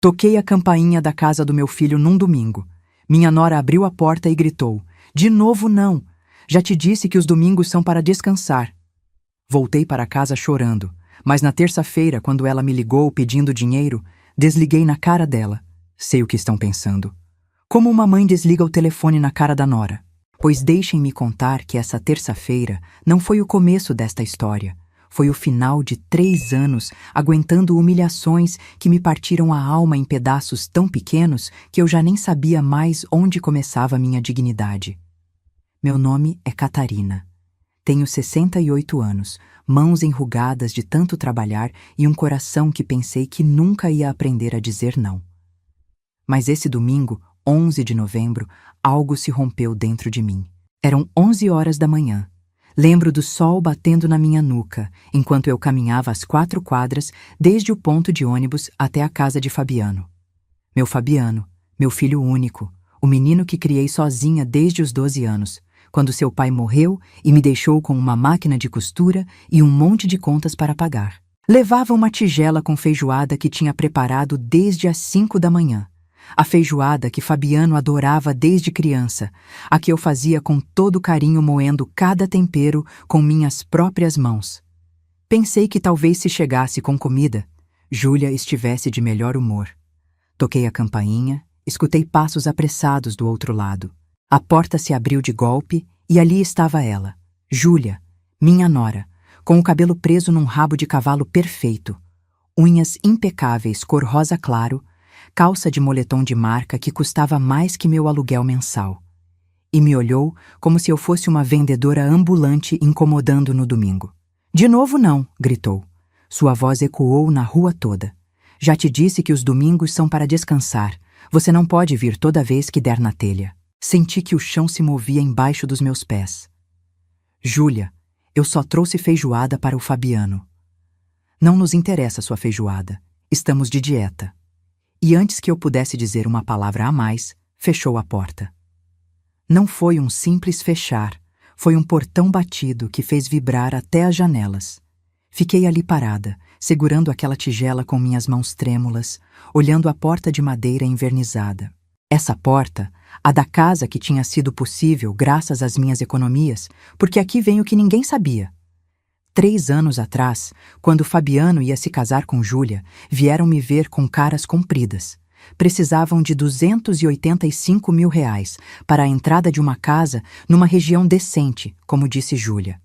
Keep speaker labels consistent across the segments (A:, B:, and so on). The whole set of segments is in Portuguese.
A: Toquei a campainha da casa do meu filho num domingo. Minha nora abriu a porta e gritou: "De novo não! Já te disse que os domingos são para descansar." Voltei para casa chorando, mas na terça-feira, quando ela me ligou pedindo dinheiro, desliguei na cara dela. Sei o que estão pensando. Como uma mãe desliga o telefone na cara da nora. Pois deixem-me contar que essa terça-feira não foi o começo desta história. Foi o final de 3 anos aguentando humilhações que me partiram a alma em pedaços tão pequenos que eu já nem sabia mais onde começava minha dignidade. Meu nome é Catarina. Tenho 68 anos, mãos enrugadas de tanto trabalhar e um coração que pensei que nunca ia aprender a dizer não. Mas esse domingo, 11 de novembro, algo se rompeu dentro de mim. Eram 11 horas da manhã. Lembro do sol batendo na minha nuca, enquanto eu caminhava as 4 quadras, desde o ponto de ônibus até a casa de Fabiano. Meu Fabiano, meu filho único, o menino que criei sozinha desde os 12 anos, quando seu pai morreu e me deixou com uma máquina de costura e um monte de contas para pagar. Levava uma tigela com feijoada que tinha preparado desde as 5 da manhã. A feijoada que Fabiano adorava desde criança, a que eu fazia com todo carinho moendo cada tempero com minhas próprias mãos. Pensei que talvez se chegasse com comida, Júlia estivesse de melhor humor. Toquei a campainha, escutei passos apressados do outro lado. A porta se abriu de golpe e ali estava ela, Júlia, minha nora, com o cabelo preso num rabo de cavalo perfeito, unhas impecáveis cor rosa claro, calça de moletom de marca que custava mais que meu aluguel mensal. E me olhou como se eu fosse uma vendedora ambulante incomodando no domingo. "De novo não", gritou. Sua voz ecoou na rua toda. "Já te disse que os domingos são para descansar. Você não pode vir toda vez que der na telha." Senti que o chão se movia embaixo dos meus pés. "Júlia, eu só trouxe feijoada para o Fabiano." "Não nos interessa sua feijoada. Estamos de dieta." E antes que eu pudesse dizer uma palavra a mais, fechou a porta. Não foi um simples fechar, foi um portão batido que fez vibrar até as janelas. Fiquei ali parada, segurando aquela tigela com minhas mãos trêmulas, olhando a porta de madeira envernizada. Essa porta, a da casa que tinha sido possível graças às minhas economias, porque aqui vem o que ninguém sabia. 3 anos atrás, quando Fabiano ia se casar com Júlia, vieram me ver com caras compridas. Precisavam de R$285 mil para a entrada de uma casa numa região decente, como disse Júlia.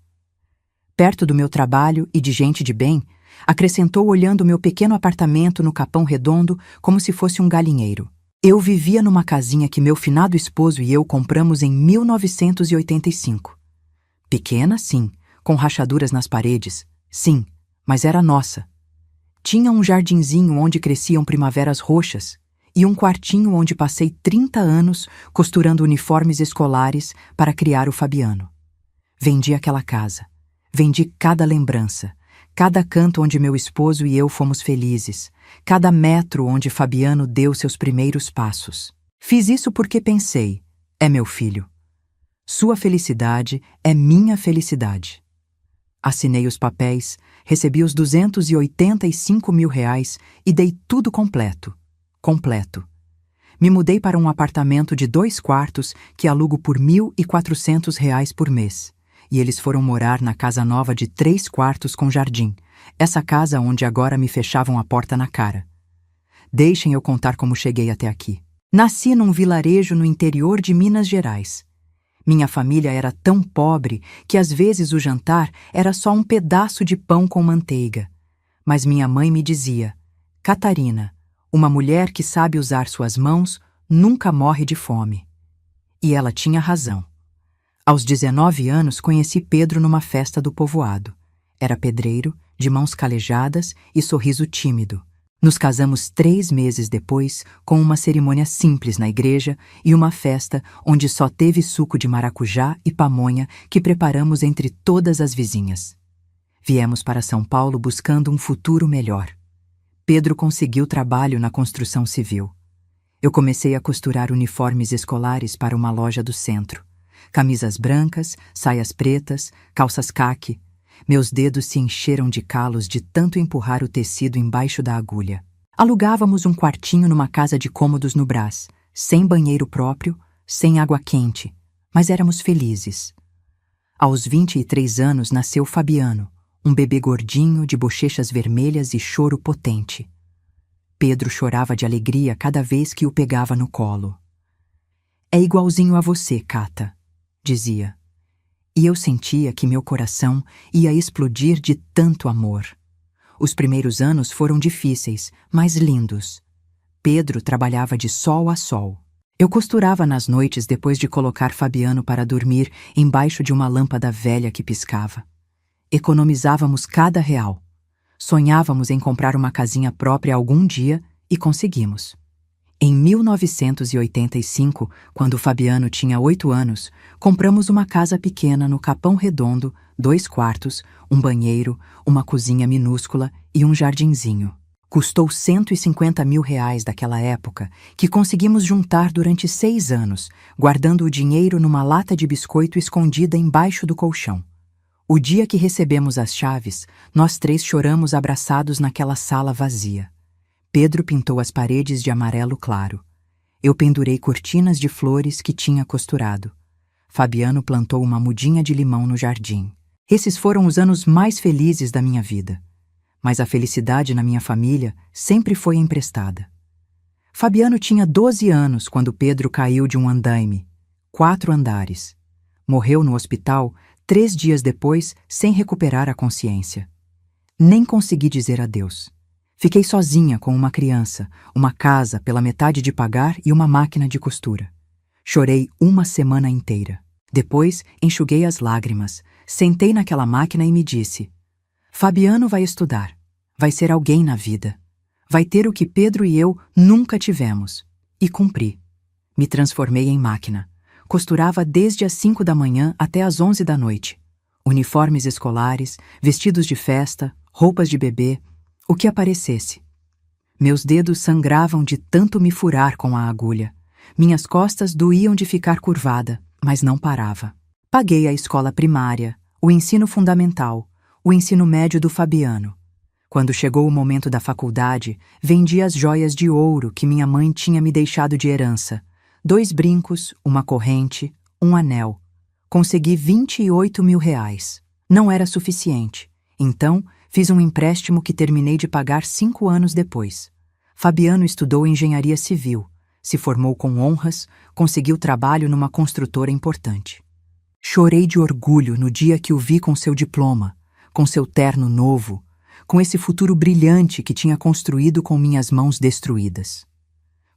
A: Perto do meu trabalho e de gente de bem, acrescentou olhando meu pequeno apartamento no Capão Redondo como se fosse um galinheiro. Eu vivia numa casinha que meu finado esposo e eu compramos em 1985. Pequena, sim, com rachaduras nas paredes, sim, mas era nossa. Tinha um jardinzinho onde cresciam primaveras roxas e um quartinho onde passei 30 anos costurando uniformes escolares para criar o Fabiano. Vendi aquela casa, vendi cada lembrança, cada canto onde meu esposo e eu fomos felizes, cada metro onde Fabiano deu seus primeiros passos. Fiz isso porque pensei, é meu filho. Sua felicidade é minha felicidade. Assinei os papéis, recebi os R$285 mil e dei tudo completo. Completo. Me mudei para um apartamento de 2 quartos que alugo por R$1.400 por mês. E eles foram morar na casa nova de 3 quartos com jardim, essa casa onde agora me fechavam a porta na cara. Deixem eu contar como cheguei até aqui. Nasci num vilarejo no interior de Minas Gerais. Minha família era tão pobre que às vezes o jantar era só um pedaço de pão com manteiga. Mas minha mãe me dizia, Catarina, uma mulher que sabe usar suas mãos nunca morre de fome. E ela tinha razão. Aos 19 anos conheci Pedro numa festa do povoado. Era pedreiro, de mãos calejadas e sorriso tímido. Nos casamos 3 meses depois, com uma cerimônia simples na igreja e uma festa onde só teve suco de maracujá e pamonha que preparamos entre todas as vizinhas. Viemos para São Paulo buscando um futuro melhor. Pedro conseguiu trabalho na construção civil. Eu comecei a costurar uniformes escolares para uma loja do centro. Camisas brancas, saias pretas, calças caque. Meus dedos se encheram de calos de tanto empurrar o tecido embaixo da agulha. Alugávamos um quartinho numa casa de cômodos no Brás, sem banheiro próprio, sem água quente, mas éramos felizes. Aos 23 anos nasceu Fabiano, um bebê gordinho de bochechas vermelhas e choro potente. Pedro chorava de alegria cada vez que o pegava no colo. É igualzinho a você, Cata, dizia. E eu sentia que meu coração ia explodir de tanto amor. Os primeiros anos foram difíceis, mas lindos. Pedro trabalhava de sol a sol. Eu costurava nas noites depois de colocar Fabiano para dormir embaixo de uma lâmpada velha que piscava. Economizávamos cada real. Sonhávamos em comprar uma casinha própria algum dia e conseguimos. Em 1985, quando Fabiano tinha 8 anos, compramos uma casa pequena no Capão Redondo, 2 quartos, um banheiro, uma cozinha minúscula e um jardinzinho. Custou R$150 mil daquela época, que conseguimos juntar durante 6 anos, guardando o dinheiro numa lata de biscoito escondida embaixo do colchão. O dia que recebemos as chaves, nós 3 choramos abraçados naquela sala vazia. Pedro pintou as paredes de amarelo claro. Eu pendurei cortinas de flores que tinha costurado. Fabiano plantou uma mudinha de limão no jardim. Esses foram os anos mais felizes da minha vida. Mas a felicidade na minha família sempre foi emprestada. Fabiano tinha 12 anos quando Pedro caiu de um andaime, 4 andares. Morreu no hospital 3 dias depois, sem recuperar a consciência. Nem consegui dizer adeus. Fiquei sozinha com uma criança, uma casa pela metade de pagar e uma máquina de costura. Chorei uma semana inteira. Depois, enxuguei as lágrimas, sentei naquela máquina e me disse: Fabiano vai estudar, vai ser alguém na vida. Vai ter o que Pedro e eu nunca tivemos. E cumpri. Me transformei em máquina. Costurava desde as 5 da manhã até as 11 da noite. Uniformes escolares, vestidos de festa, roupas de bebê, o que aparecesse. Meus dedos sangravam de tanto me furar com a agulha. Minhas costas doíam de ficar curvada, mas não parava. Paguei a escola primária, o ensino fundamental, o ensino médio do Fabiano. Quando chegou o momento da faculdade, vendi as joias de ouro que minha mãe tinha me deixado de herança. 2 brincos, uma corrente, um anel. Consegui R$28 mil. Não era suficiente. Então, fiz um empréstimo que terminei de pagar 5 anos depois. Fabiano estudou engenharia civil, se formou com honras, conseguiu trabalho numa construtora importante. Chorei de orgulho no dia que o vi com seu diploma, com seu terno novo, com esse futuro brilhante que tinha construído com minhas mãos destruídas.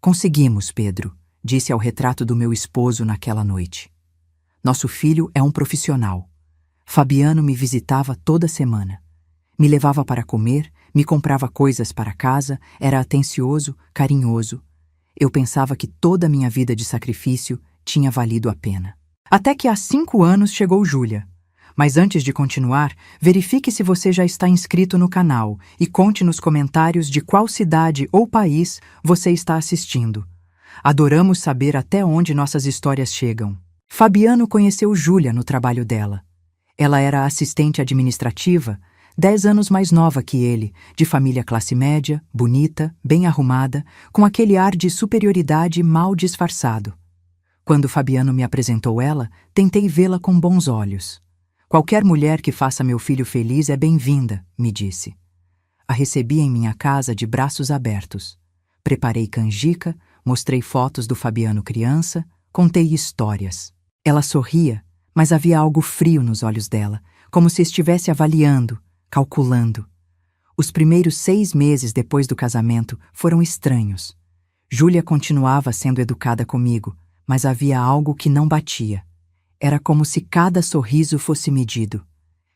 A: Conseguimos, Pedro, disse ao retrato do meu esposo naquela noite. Nosso filho é um profissional. Fabiano me visitava toda semana. Me levava para comer, me comprava coisas para casa, era atencioso, carinhoso. Eu pensava que toda a minha vida de sacrifício tinha valido a pena. Até que há 5 anos chegou Júlia. Mas antes de continuar, verifique se você já está inscrito no canal e conte nos comentários de qual cidade ou país você está assistindo. Adoramos saber até onde nossas histórias chegam. Fabiano conheceu Júlia no trabalho dela. Ela era assistente administrativa, 10 anos mais nova que ele, de família classe média, bonita, bem arrumada, com aquele ar de superioridade mal disfarçado. Quando Fabiano me apresentou ela, tentei vê-la com bons olhos. Qualquer mulher que faça meu filho feliz é bem-vinda, me disse. A recebi em minha casa de braços abertos. Preparei canjica, mostrei fotos do Fabiano criança, contei histórias. Ela sorria, mas havia algo frio nos olhos dela, como se estivesse avaliando, calculando. Os primeiros 6 meses depois do casamento foram estranhos. Júlia continuava sendo educada comigo, mas havia algo que não batia. Era como se cada sorriso fosse medido.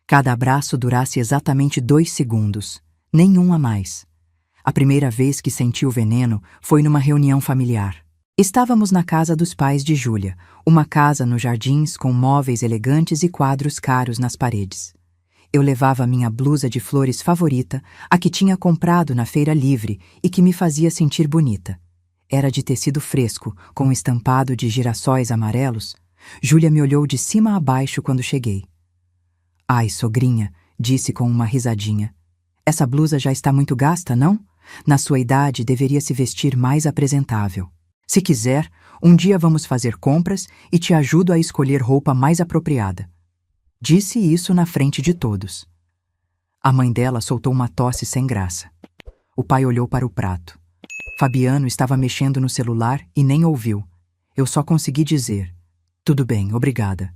A: Cada abraço durasse exatamente 2 segundos, nenhum a mais. A primeira vez que senti o veneno foi numa reunião familiar. Estávamos na casa dos pais de Júlia, uma casa nos jardins com móveis elegantes e quadros caros nas paredes. Eu levava minha blusa de flores favorita, a que tinha comprado na feira livre e que me fazia sentir bonita. Era de tecido fresco, com um estampado de girassóis amarelos. Júlia me olhou de cima a baixo quando cheguei. Ai, sogrinha, disse com uma risadinha. Essa blusa já está muito gasta, não? Na sua idade, deveria se vestir mais apresentável. Se quiser, um dia vamos fazer compras e te ajudo a escolher roupa mais apropriada. Disse isso na frente de todos. A mãe dela soltou uma tosse sem graça. O pai olhou para o prato. Fabiano estava mexendo no celular e nem ouviu. Eu só consegui dizer: "Tudo bem, obrigada."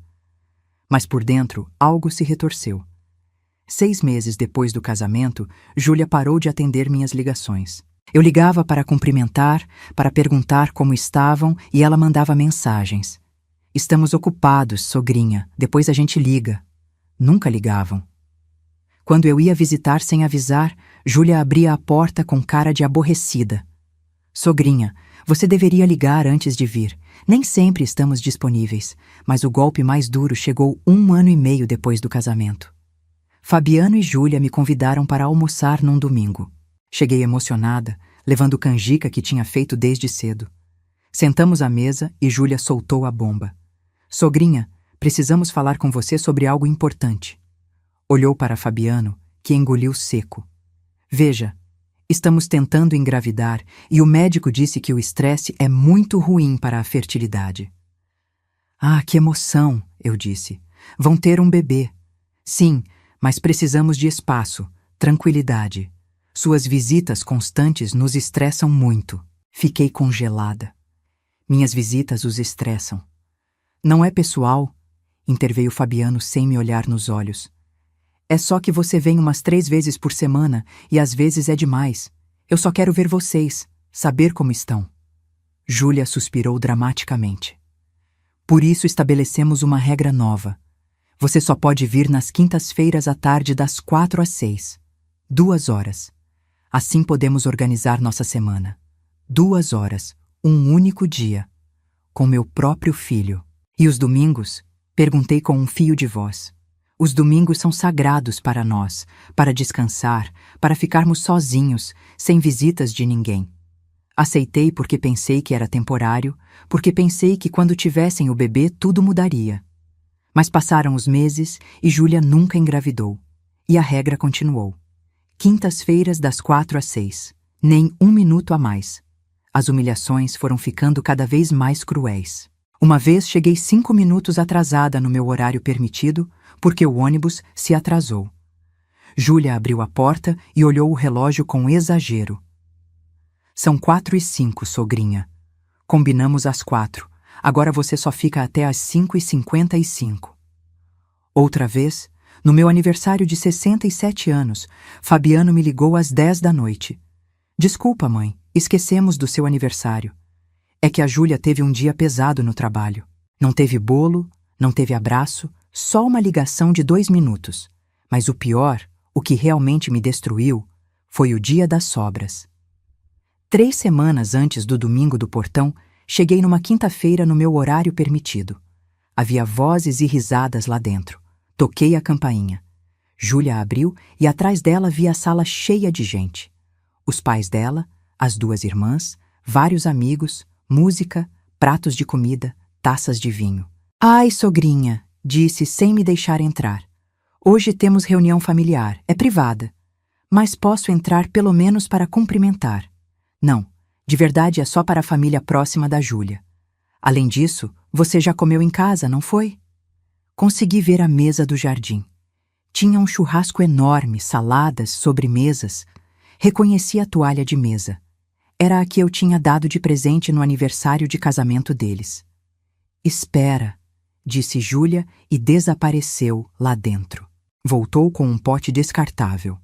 A: Mas por dentro, algo se retorceu. 6 meses depois do casamento, Júlia parou de atender minhas ligações. Eu ligava para cumprimentar, para perguntar como estavam e ela mandava mensagens. "Estamos ocupados, sogrinha, depois a gente liga." Nunca ligavam. Quando eu ia visitar sem avisar, Júlia abria a porta com cara de aborrecida. "Sogrinha, você deveria ligar antes de vir. Nem sempre estamos disponíveis, mas o golpe mais duro chegou 1 ano e meio depois do casamento." Fabiano e Júlia me convidaram para almoçar num domingo. Cheguei emocionada, levando canjica que tinha feito desde cedo. Sentamos à mesa e Júlia soltou a bomba. "Sogrinha, precisamos falar com você sobre algo importante." Olhou para Fabiano, que engoliu seco. "Veja, estamos tentando engravidar e o médico disse que o estresse é muito ruim para a fertilidade." "Ah, que emoção!" eu disse. "Vão ter um bebê." "Sim, mas precisamos de espaço, tranquilidade. Suas visitas constantes nos estressam muito." Fiquei congelada. "Minhas visitas os estressam." "Não é pessoal", interveio Fabiano sem me olhar nos olhos. "É só que você vem umas 3 vezes por semana e às vezes é demais. Eu só quero ver vocês, saber como estão." Júlia suspirou dramaticamente. "Por isso estabelecemos uma regra nova. Você só pode vir nas quintas-feiras à tarde das 4 às 6. 2 horas. Assim podemos organizar nossa semana. 2 horas, um único dia. Com meu próprio filho." "E os domingos?" perguntei com um fio de voz. "Os domingos são sagrados para nós, para descansar, para ficarmos sozinhos, sem visitas de ninguém." Aceitei porque pensei que era temporário, porque pensei que quando tivessem o bebê tudo mudaria. Mas passaram os meses e Júlia nunca engravidou. E a regra continuou. Quintas-feiras das 4 às 6. Nem 1 minuto a mais. As humilhações foram ficando cada vez mais cruéis. Uma vez cheguei 5 minutos atrasada no meu horário permitido, porque o ônibus se atrasou. Júlia abriu a porta e olhou o relógio com exagero. "São 4h05, sogrinha. Combinamos às 4. Agora você só fica até às 5h55. Outra vez, no meu aniversário de 67 anos, Fabiano me ligou às 10 da noite. "Desculpa, mãe, esquecemos do seu aniversário. É que a Júlia teve um dia pesado no trabalho. Não teve bolo, não teve abraço, só uma ligação de 2 minutos. Mas o pior, o que realmente me destruiu, foi o dia das sobras." 3 semanas antes do domingo do portão, cheguei numa quinta-feira no meu horário permitido. Havia vozes e risadas lá dentro. Toquei a campainha. Júlia abriu e atrás dela vi a sala cheia de gente. Os pais dela, as 2 irmãs, vários amigos, música, pratos de comida, taças de vinho. "Ai, sogrinha", disse sem me deixar entrar. "Hoje temos reunião familiar, é privada. Mas posso entrar pelo menos para cumprimentar." "Não, de verdade é só para a família próxima da Júlia. Além disso, você já comeu em casa, não foi?" Consegui ver a mesa do jardim. Tinha um churrasco enorme, saladas, sobremesas. Reconheci a toalha de mesa. Era a que eu tinha dado de presente no aniversário de casamento deles. "Espera", disse Júlia e desapareceu lá dentro. Voltou com um pote descartável.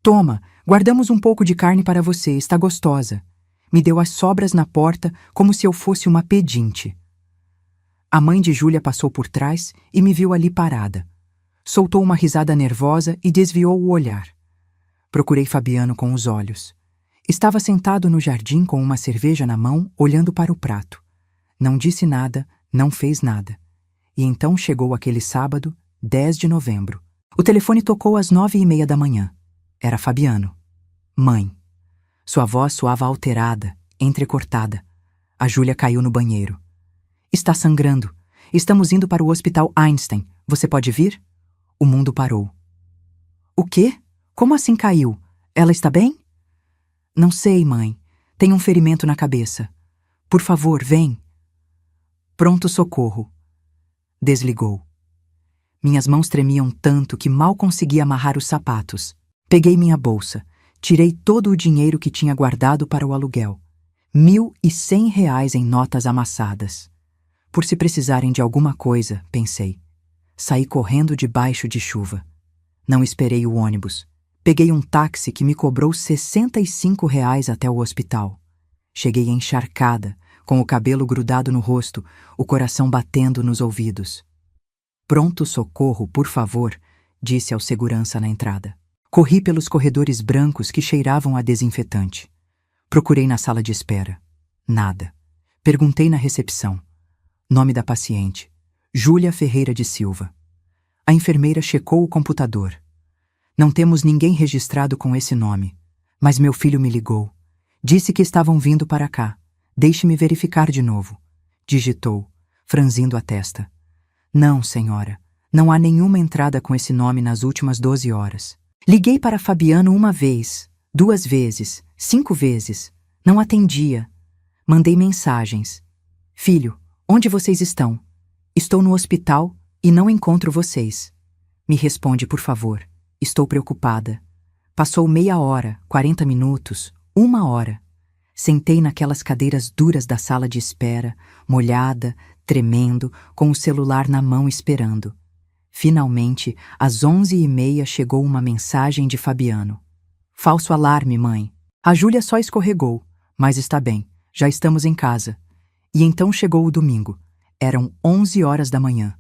A: "Toma, guardamos um pouco de carne para você, está gostosa." Me deu as sobras na porta como se eu fosse uma pedinte. A mãe de Júlia passou por trás e me viu ali parada. Soltou uma risada nervosa e desviou o olhar. Procurei Fabiano com os olhos. Estava sentado no jardim com uma cerveja na mão, olhando para o prato. Não disse nada, não fez nada. E então chegou aquele sábado, 10 de novembro. O telefone tocou às 9h30 da manhã. Era Fabiano. "Mãe." Sua voz soava alterada, entrecortada. A Júlia caiu no banheiro. "Está sangrando. Estamos indo para o Hospital Einstein. Você pode vir?" O mundo parou. "O quê? Como assim caiu? Ela está bem?" Não sei, mãe. Tenho um ferimento na cabeça. Por favor, vem. Pronto socorro. Desligou. Minhas mãos tremiam tanto que mal conseguia amarrar os sapatos. Peguei minha bolsa. Tirei todo o dinheiro que tinha guardado para o aluguel. R$ 1.100 em notas amassadas. Por se precisarem de alguma coisa, pensei. Saí correndo debaixo de chuva. Não esperei o ônibus. Peguei um táxi que me cobrou R$ 65 até o hospital. Cheguei encharcada, com o cabelo grudado no rosto, o coração batendo nos ouvidos. Pronto socorro, por favor, disse ao segurança na entrada. Corri pelos corredores brancos que cheiravam a desinfetante. Procurei na sala de espera. Nada. Perguntei na recepção. Nome da paciente: Júlia Ferreira de Silva. A enfermeira checou o computador. Não temos ninguém registrado com esse nome, mas meu filho me ligou. Disse que estavam vindo para cá. Deixe-me verificar de novo. Digitou, franzindo a testa. Não, senhora. Não há nenhuma entrada com esse nome nas últimas 12 horas. Liguei para Fabiano 1 vez, 2 vezes, 5 vezes. Não atendia. Mandei mensagens. Filho, onde vocês estão? Estou no hospital e não encontro vocês. Me responde, por favor. Estou preocupada. Passou meia hora, 40 minutos, 1 hora. Sentei naquelas cadeiras duras da sala de espera, molhada, tremendo, com o celular na mão esperando. Finalmente, às 11h30 chegou uma mensagem de Fabiano. Falso alarme, mãe. A Júlia só escorregou, mas está bem, já estamos em casa. E então chegou o domingo. Eram 11 horas da manhã.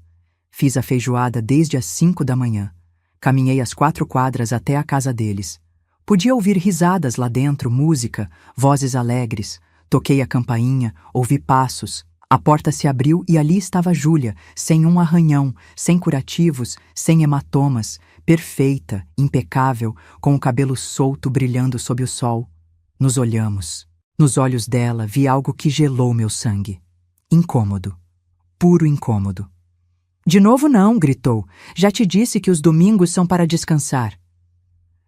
A: Fiz a feijoada desde as 5 da manhã. Caminhei as 4 quadras até a casa deles. Podia ouvir risadas lá dentro, música, vozes alegres. Toquei a campainha, ouvi passos. A porta se abriu e ali estava Júlia, sem um arranhão, sem curativos, sem hematomas, perfeita, impecável, com o cabelo solto brilhando sob o sol. Nos olhamos. Nos olhos dela vi algo que gelou meu sangue. Incômodo. Puro incômodo. De novo não, gritou. Já te disse que os domingos são para descansar.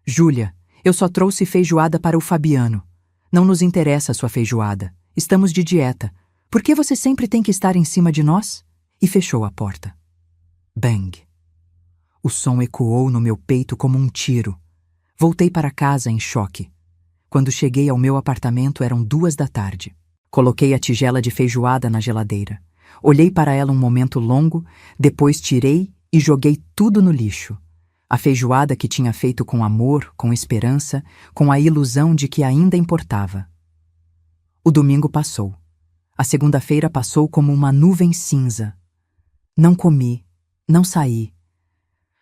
A: Júlia, eu só trouxe feijoada para o Fabiano. Não nos interessa a sua feijoada. Estamos de dieta. Por que você sempre tem que estar em cima de nós? E fechou a porta. Bang. O som ecoou no meu peito como um tiro. Voltei para casa em choque. Quando cheguei ao meu apartamento eram 2 da tarde. Coloquei a tigela de feijoada na geladeira. Olhei para ela um momento longo, depois tirei e joguei tudo no lixo. A feijoada que tinha feito com amor, com esperança, com a ilusão de que ainda importava. O domingo passou. A segunda-feira passou como uma nuvem cinza. Não comi, não saí.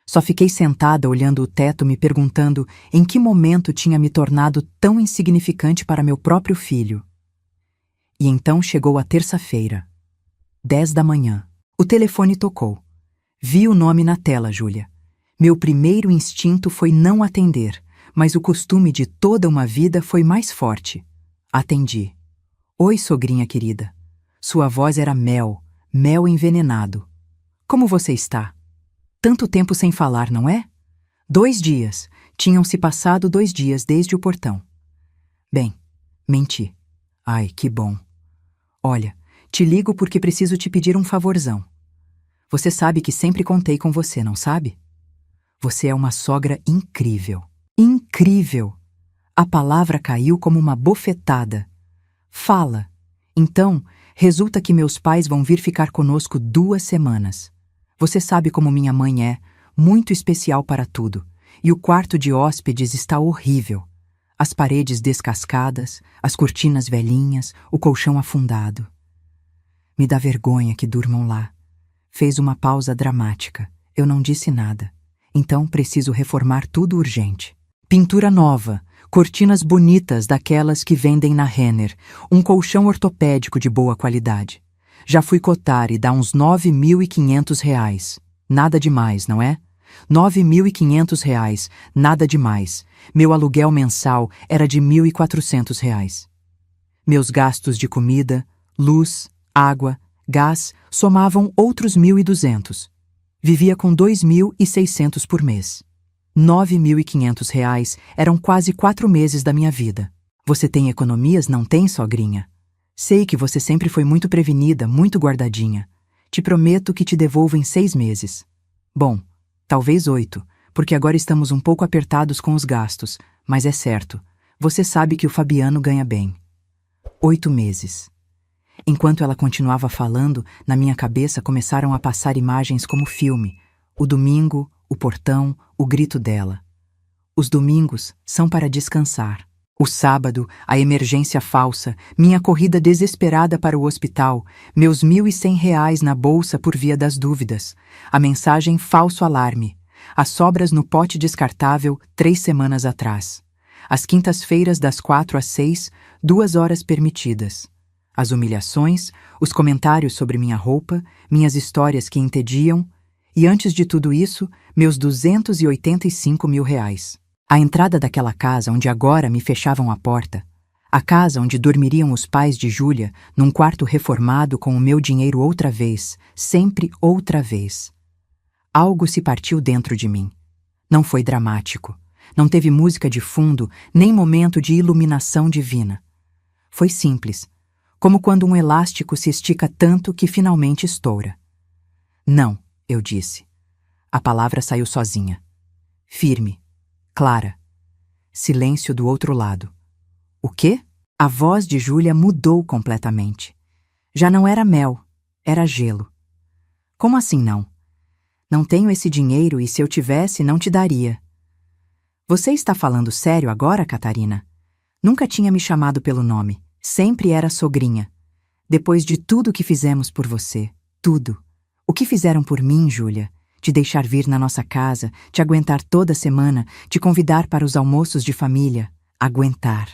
A: Só fiquei sentada olhando o teto, me perguntando em que momento tinha me tornado tão insignificante para meu próprio filho. E então chegou a terça-feira. 10 da manhã. O telefone tocou. Vi o nome na tela, Júlia. Meu primeiro instinto foi não atender, mas o costume de toda uma vida foi mais forte. Atendi. Oi, sogrinha querida. Sua voz era mel, mel envenenado. Como você está? Tanto tempo sem falar, não é? 2 dias. Tinham-se passado 2 dias desde o portão. Bem, menti. Ai, que bom. Olha, te ligo porque preciso te pedir um favorzão. Você sabe que sempre contei com você, não sabe? Você é uma sogra incrível. Incrível! A palavra caiu como uma bofetada. Fala. Então, resulta que meus pais vão vir ficar conosco 2 semanas. Você sabe como minha mãe é, muito especial para tudo. E o quarto de hóspedes está horrível. As paredes descascadas, as cortinas velhinhas, o colchão afundado. Me dá vergonha que durmam lá. Fez uma pausa dramática. Eu não disse nada. Então preciso reformar tudo urgente. Pintura nova, cortinas bonitas daquelas que vendem na Renner, um colchão ortopédico de boa qualidade. Já fui cotar e dá uns R$ 9.500. Nada demais, não é? R$ 9.500, nada demais. Meu aluguel mensal era de R$ 1.400. Meus gastos de comida, luz, água, gás somavam outros 1.200. Vivia com 2.600 por mês. R$ 9.500 eram quase 4 meses da minha vida. Você tem economias, não tem, sogrinha? Sei que você sempre foi muito prevenida, muito guardadinha. Te prometo que te devolvo em 6 meses. Bom, talvez 8, porque agora estamos um pouco apertados com os gastos, mas é certo, você sabe que o Fabiano ganha bem. 8 meses. Enquanto ela continuava falando, na minha cabeça começaram a passar imagens como filme. O domingo, o portão, o grito dela. Os domingos são para descansar. O sábado, a emergência falsa, minha corrida desesperada para o hospital, meus R$ 1.100 na bolsa por via das dúvidas, a mensagem falso alarme, as sobras no pote descartável 3 semanas atrás, as quintas-feiras das 4 às 6, 2 horas permitidas, as humilhações, os comentários sobre minha roupa, minhas histórias que entediam, e antes de tudo isso, meus R$ 285.000. A entrada daquela casa onde agora me fechavam a porta, a casa onde dormiriam os pais de Júlia, num quarto reformado com o meu dinheiro outra vez, sempre outra vez. Algo se partiu dentro de mim. Não foi dramático. Não teve música de fundo, nem momento de iluminação divina. Foi simples, como quando um elástico se estica tanto que finalmente estoura. Não, eu disse. A palavra saiu sozinha. Firme. Clara. Silêncio do outro lado. O quê? A voz de Júlia mudou completamente. Já não era mel, era gelo. Como assim não? Não tenho esse dinheiro e se eu tivesse, não te daria. Você está falando sério agora, Catarina? Nunca tinha me chamado pelo nome. Sempre era sogrinha. Depois de tudo que fizemos por você, tudo. O que fizeram por mim, Júlia? Te deixar vir na nossa casa, te aguentar toda semana, te convidar para os almoços de família. Aguentar.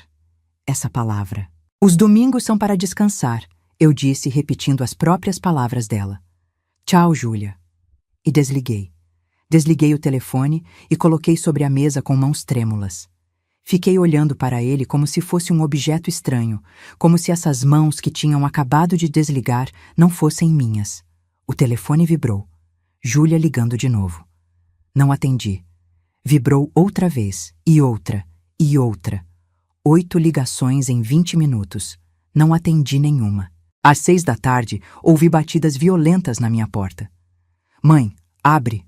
A: Essa palavra. Os domingos são para descansar, eu disse repetindo as próprias palavras dela. Tchau, Júlia. E desliguei. Desliguei o telefone e coloquei sobre a mesa com mãos trêmulas. Fiquei olhando para ele como se fosse um objeto estranho, como se essas mãos que tinham acabado de desligar não fossem minhas. O telefone vibrou. Júlia ligando de novo. Não atendi. Vibrou outra vez, e outra, e outra. 8 ligações em 20 minutos. Não atendi nenhuma. Às 6 da tarde, ouvi batidas violentas na minha porta. Mãe, abre.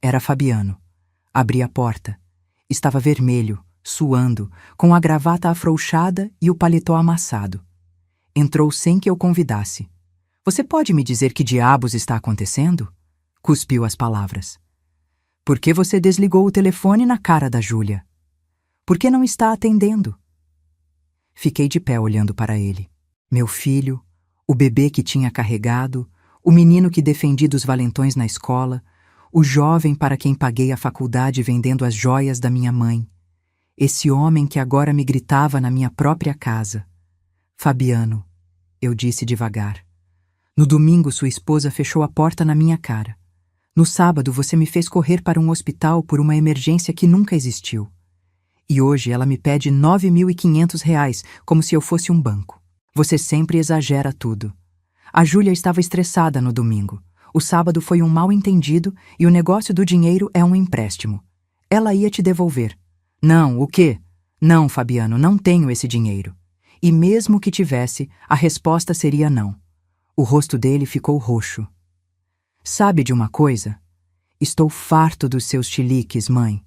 A: Era Fabiano. Abri a porta. Estava vermelho, suando, com a gravata afrouxada e o paletó amassado. Entrou sem que eu convidasse. Você pode me dizer que diabos está acontecendo? Cuspiu as palavras. Por que você desligou o telefone na cara da Júlia? Por que não está atendendo? Fiquei de pé olhando para ele. Meu filho, o bebê que tinha carregado, o menino que defendi dos valentões na escola, o jovem para quem paguei a faculdade vendendo as joias da minha mãe. Esse homem que agora me gritava na minha própria casa. Fabiano, eu disse devagar. No domingo sua esposa fechou a porta na minha cara. No sábado você me fez correr para um hospital por uma emergência que nunca existiu. E hoje ela me pede R$ 9.500 como se eu fosse um banco. Você sempre exagera tudo. A Júlia estava estressada no domingo. O sábado foi um mal-entendido e o negócio do dinheiro é um empréstimo. Ela ia te devolver. Não, o quê? Não, Fabiano, não tenho esse dinheiro. E mesmo que tivesse, a resposta seria não. O rosto dele ficou roxo. Sabe de uma coisa? Estou farto dos seus chiliques, mãe.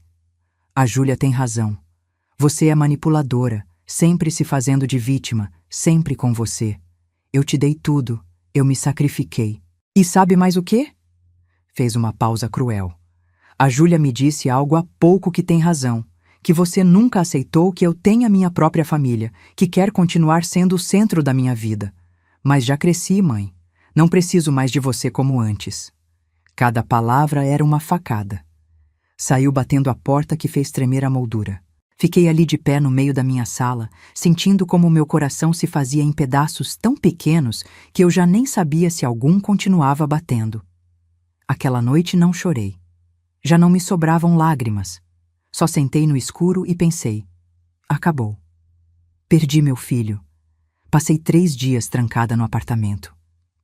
A: A Júlia tem razão. Você é manipuladora, sempre se fazendo de vítima, sempre com você. Eu te dei tudo, eu me sacrifiquei. E sabe mais o quê? Fez uma pausa cruel. A Júlia me disse algo há pouco que tem razão, que você nunca aceitou que eu tenha minha própria família, que quer continuar sendo o centro da minha vida. Mas já cresci, mãe. Não preciso mais de você como antes. Cada palavra era uma facada. Saiu batendo a porta que fez tremer a moldura. Fiquei ali de pé no meio da minha sala, sentindo como meu coração se fazia em pedaços tão pequenos que eu já nem sabia se algum continuava batendo. Aquela noite não chorei. Já não me sobravam lágrimas. Só sentei no escuro e pensei. Acabou. Perdi meu filho. Passei 3 dias trancada no apartamento.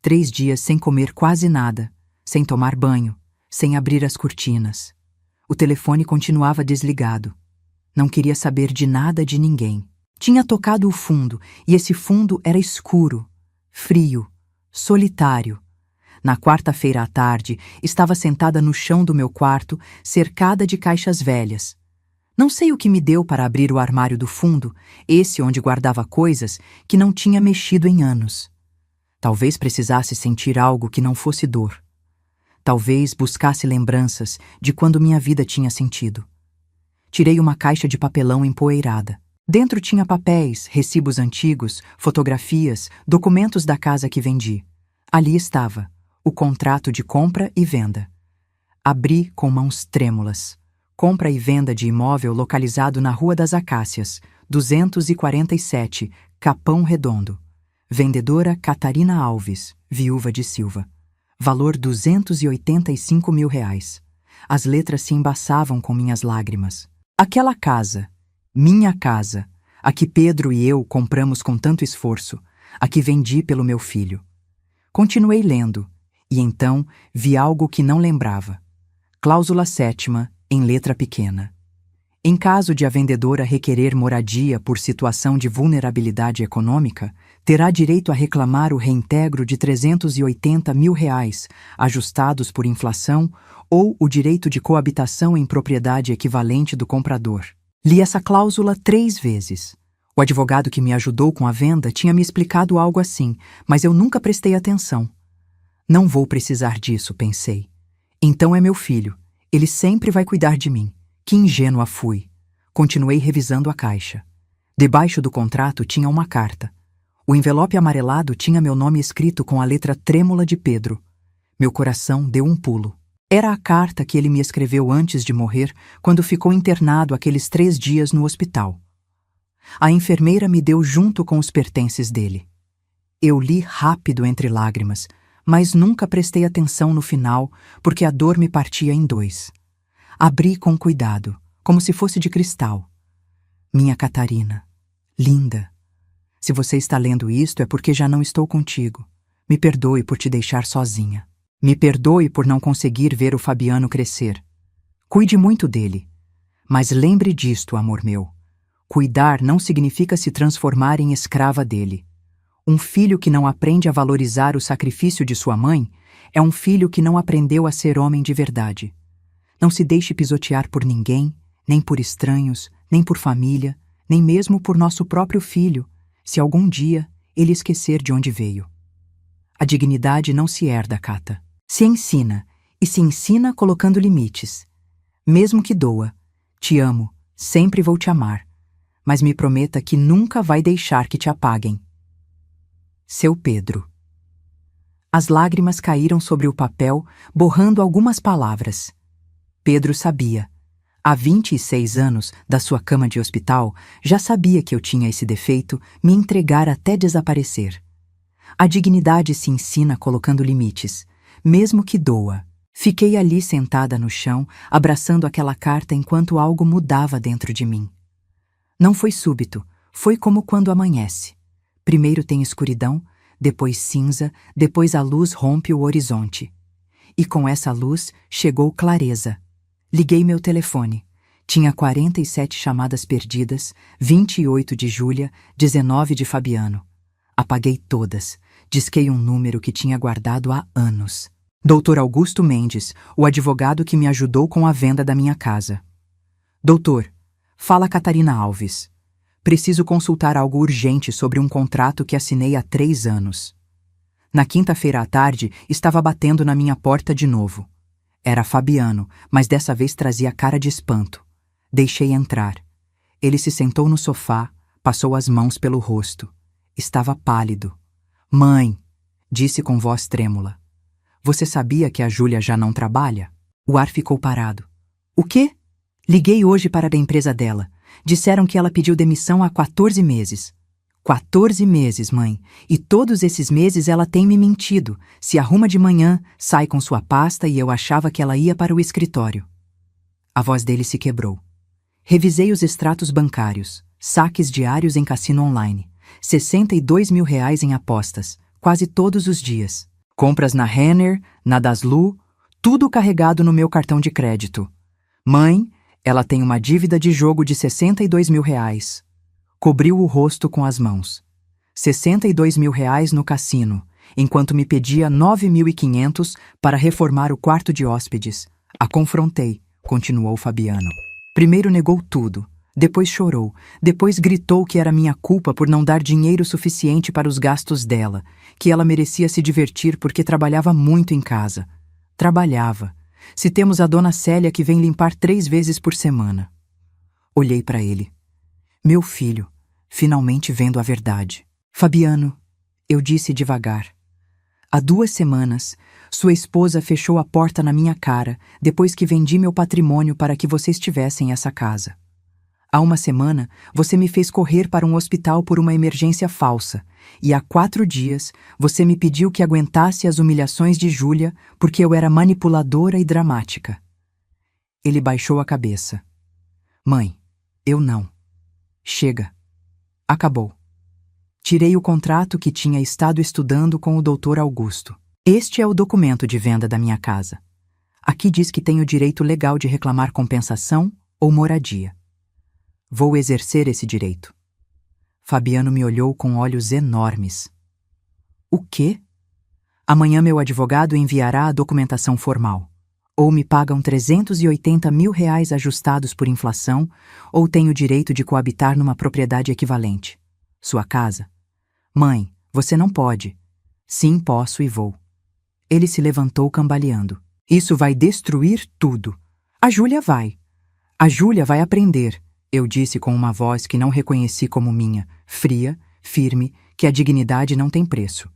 A: 3 dias sem comer quase nada, sem tomar banho, sem abrir as cortinas. O telefone continuava desligado. Não queria saber de nada de ninguém. Tinha tocado o fundo, e esse fundo era escuro, frio, solitário. Na quarta-feira à tarde, estava sentada no chão do meu quarto, cercada de caixas velhas. Não sei o que me deu para abrir o armário do fundo, esse onde guardava coisas que não tinha mexido em anos. Talvez precisasse sentir algo que não fosse dor. Talvez buscasse lembranças de quando minha vida tinha sentido. Tirei uma caixa de papelão empoeirada. Dentro tinha papéis, recibos antigos, fotografias, documentos da casa que vendi. Ali estava o contrato de compra e venda. Abri com mãos trêmulas. Compra e venda de imóvel localizado na Rua das Acácias, 247, Capão Redondo. Vendedora Catarina Alves, viúva de Silva. Valor R$285 mil. As letras se embaçavam com minhas lágrimas. Aquela casa, minha casa, a que Pedro e eu compramos com tanto esforço, a que vendi pelo meu filho. Continuei lendo, e então vi algo que não lembrava. Cláusula 7ª, em letra pequena. Em caso de a vendedora requerer moradia por situação de vulnerabilidade econômica, terá direito a reclamar o reintegro de R$380 mil, ajustados por inflação, ou o direito de coabitação em propriedade equivalente do comprador. Li essa cláusula 3 vezes. O advogado que me ajudou com a venda tinha me explicado algo assim, mas eu nunca prestei atenção. Não vou precisar disso, pensei. Então é meu filho. Ele sempre vai cuidar de mim. Que ingênua fui. Continuei revisando a caixa. Debaixo do contrato tinha uma carta. O envelope amarelado tinha meu nome escrito com a letra trêmula de Pedro. Meu coração deu um pulo. Era a carta que ele me escreveu antes de morrer, quando ficou internado aqueles 3 dias no hospital. A enfermeira me deu junto com os pertences dele. Eu li rápido entre lágrimas, mas nunca prestei atenção no final, porque a dor me partia em 2. Abri com cuidado, como se fosse de cristal. Minha Catarina, linda. Se você está lendo isto é porque já não estou contigo. Me perdoe por te deixar sozinha. Me perdoe por não conseguir ver o Fabiano crescer. Cuide muito dele. Mas lembre disto, amor meu. Cuidar não significa se transformar em escrava dele. Um filho que não aprende a valorizar o sacrifício de sua mãe é um filho que não aprendeu a ser homem de verdade. Não se deixe pisotear por ninguém, nem por estranhos, nem por família, nem mesmo por nosso próprio filho, se algum dia ele esquecer de onde veio. A dignidade não se herda, Cata. Se ensina, e se ensina colocando limites. Mesmo que doa, te amo, sempre vou te amar, mas me prometa que nunca vai deixar que te apaguem. Seu Pedro. As lágrimas caíram sobre o papel, borrando algumas palavras. Pedro sabia. Há 26 anos, da sua cama de hospital, já sabia que eu tinha esse defeito, me entregar até desaparecer. A dignidade se ensina colocando limites, mesmo que doa. Fiquei ali sentada no chão, abraçando aquela carta enquanto algo mudava dentro de mim. Não foi súbito, foi como quando amanhece. Primeiro tem escuridão, depois cinza, depois a luz rompe o horizonte. E com essa luz chegou clareza. Liguei meu telefone. Tinha 47 chamadas perdidas, 28 de Júlia, 19 de Fabiano. Apaguei todas. Disquei um número que tinha guardado há anos. Doutor Augusto Mendes, o advogado que me ajudou com a venda da minha casa. Doutor, fala Catarina Alves. Preciso consultar algo urgente sobre um contrato que assinei há 3 anos. Na quinta-feira à tarde, estava batendo na minha porta de novo. Era Fabiano, mas dessa vez trazia cara de espanto. Deixei entrar. Ele se sentou no sofá, passou as mãos pelo rosto. Estava pálido. Mãe, disse com voz trêmula. Você sabia que a Júlia já não trabalha? O ar ficou parado. O quê? Liguei hoje para a empresa dela. Disseram que ela pediu demissão há 14 meses. 14 meses, mãe. E todos esses meses ela tem me mentido. Se arruma de manhã, sai com sua pasta e eu achava que ela ia para o escritório. A voz dele se quebrou. Revisei os extratos bancários, saques diários em cassino online, R$62 mil em apostas, quase todos os dias. Compras na Renner, na Daslu, tudo carregado no meu cartão de crédito. Mãe, ela tem uma dívida de jogo de R$62 mil. Cobriu o rosto com as mãos. 62 mil reais no cassino, enquanto me pedia 9.500 para reformar o quarto de hóspedes. A confrontei, continuou Fabiano. Primeiro negou tudo, depois chorou, depois gritou que era minha culpa por não dar dinheiro suficiente para os gastos dela, que ela merecia se divertir porque trabalhava muito em casa. Trabalhava. Se temos a dona Célia que vem limpar 3 vezes por semana. Olhei para ele. Meu filho, finalmente vendo a verdade. Fabiano, eu disse devagar. Há 2 semanas, sua esposa fechou a porta na minha cara depois que vendi meu patrimônio para que vocês tivessem essa casa. Há 1 semana, você me fez correr para um hospital por uma emergência falsa, e há 4 dias, você me pediu que aguentasse as humilhações de Júlia porque eu era manipuladora e dramática. Ele baixou a cabeça. Mãe, eu não. Chega. Acabou. Tirei o contrato que tinha estado estudando com o Dr. Augusto. Este é o documento de venda da minha casa. Aqui diz que tenho direito legal de reclamar compensação ou moradia. Vou exercer esse direito. Fabiano me olhou com olhos enormes. O quê? Amanhã meu advogado enviará a documentação formal. Ou me pagam 380 mil reais ajustados por inflação, ou tenho direito de coabitar numa propriedade equivalente. Sua casa. Mãe, você não pode. Sim, posso e vou. Ele se levantou cambaleando. Isso vai destruir tudo. A Júlia vai. A Júlia vai aprender, eu disse com uma voz que não reconheci como minha, fria, firme, que a dignidade não tem preço.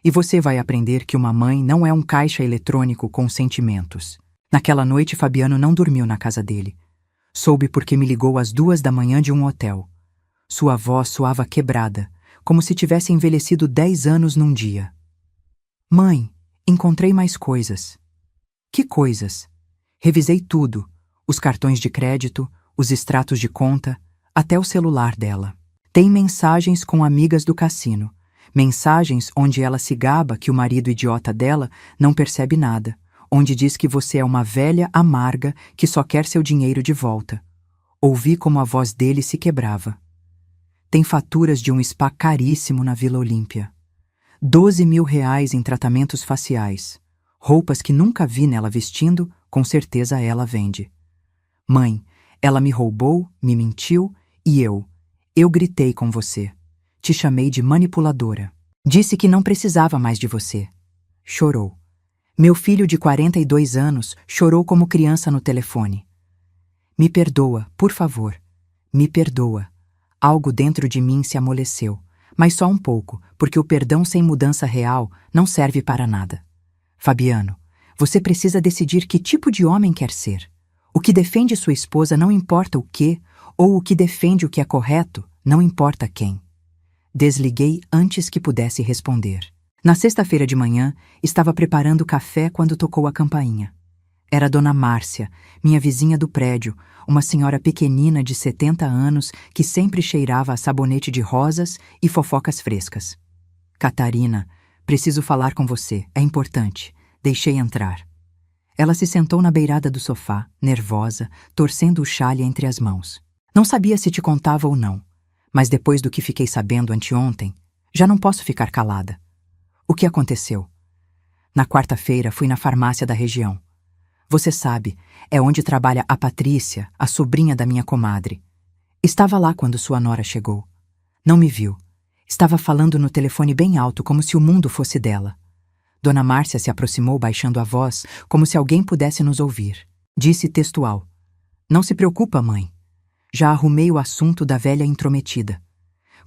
A: E você vai aprender que uma mãe não é um caixa eletrônico com sentimentos. Naquela noite, Fabiano não dormiu na casa dele. Soube porque me ligou às 2 da manhã de um hotel. Sua voz soava quebrada, como se tivesse envelhecido 10 anos num dia. Mãe, encontrei mais coisas. Que coisas? Revisei tudo, os cartões de crédito, os extratos de conta, até o celular dela. Tem mensagens com amigas do cassino. Mensagens onde ela se gaba que o marido idiota dela não percebe nada, onde diz que você é uma velha amarga que só quer seu dinheiro de volta. Ouvi como a voz dele se quebrava. Tem faturas de um spa caríssimo na Vila Olímpia. 12 mil reais em tratamentos faciais. Roupas que nunca vi nela vestindo, com certeza ela vende. Mãe, ela me roubou, me mentiu e eu gritei com você. Te chamei de manipuladora. Disse que não precisava mais de você. Chorou. Meu filho de 42 anos chorou como criança no telefone. Me perdoa, por favor. Me perdoa. Algo dentro de mim se amoleceu, mas só um pouco, porque o perdão sem mudança real não serve para nada. Fabiano, você precisa decidir que tipo de homem quer ser. O que defende sua esposa não importa o que, ou o que defende o que é correto, não importa quem. Desliguei antes que pudesse responder. Na sexta-feira de manhã, estava preparando café quando tocou a campainha. Era Dona Márcia, minha vizinha do prédio, uma senhora pequenina de 70 anos que sempre cheirava a sabonete de rosas e fofocas frescas. Catarina, preciso falar com você, é importante. Deixei entrar. Ela se sentou na beirada do sofá, nervosa, torcendo o chale entre as mãos. Não sabia se te contava ou não, mas depois do que fiquei sabendo anteontem, já não posso ficar calada. O que aconteceu? Na quarta-feira fui na farmácia da região. Você sabe, é onde trabalha a Patrícia, a sobrinha da minha comadre. Estava lá quando sua nora chegou. Não me viu. Estava falando no telefone bem alto, como se o mundo fosse dela. Dona Márcia se aproximou baixando a voz, como se alguém pudesse nos ouvir. Disse textual: Não se preocupa, mãe. Já arrumei o assunto da velha intrometida.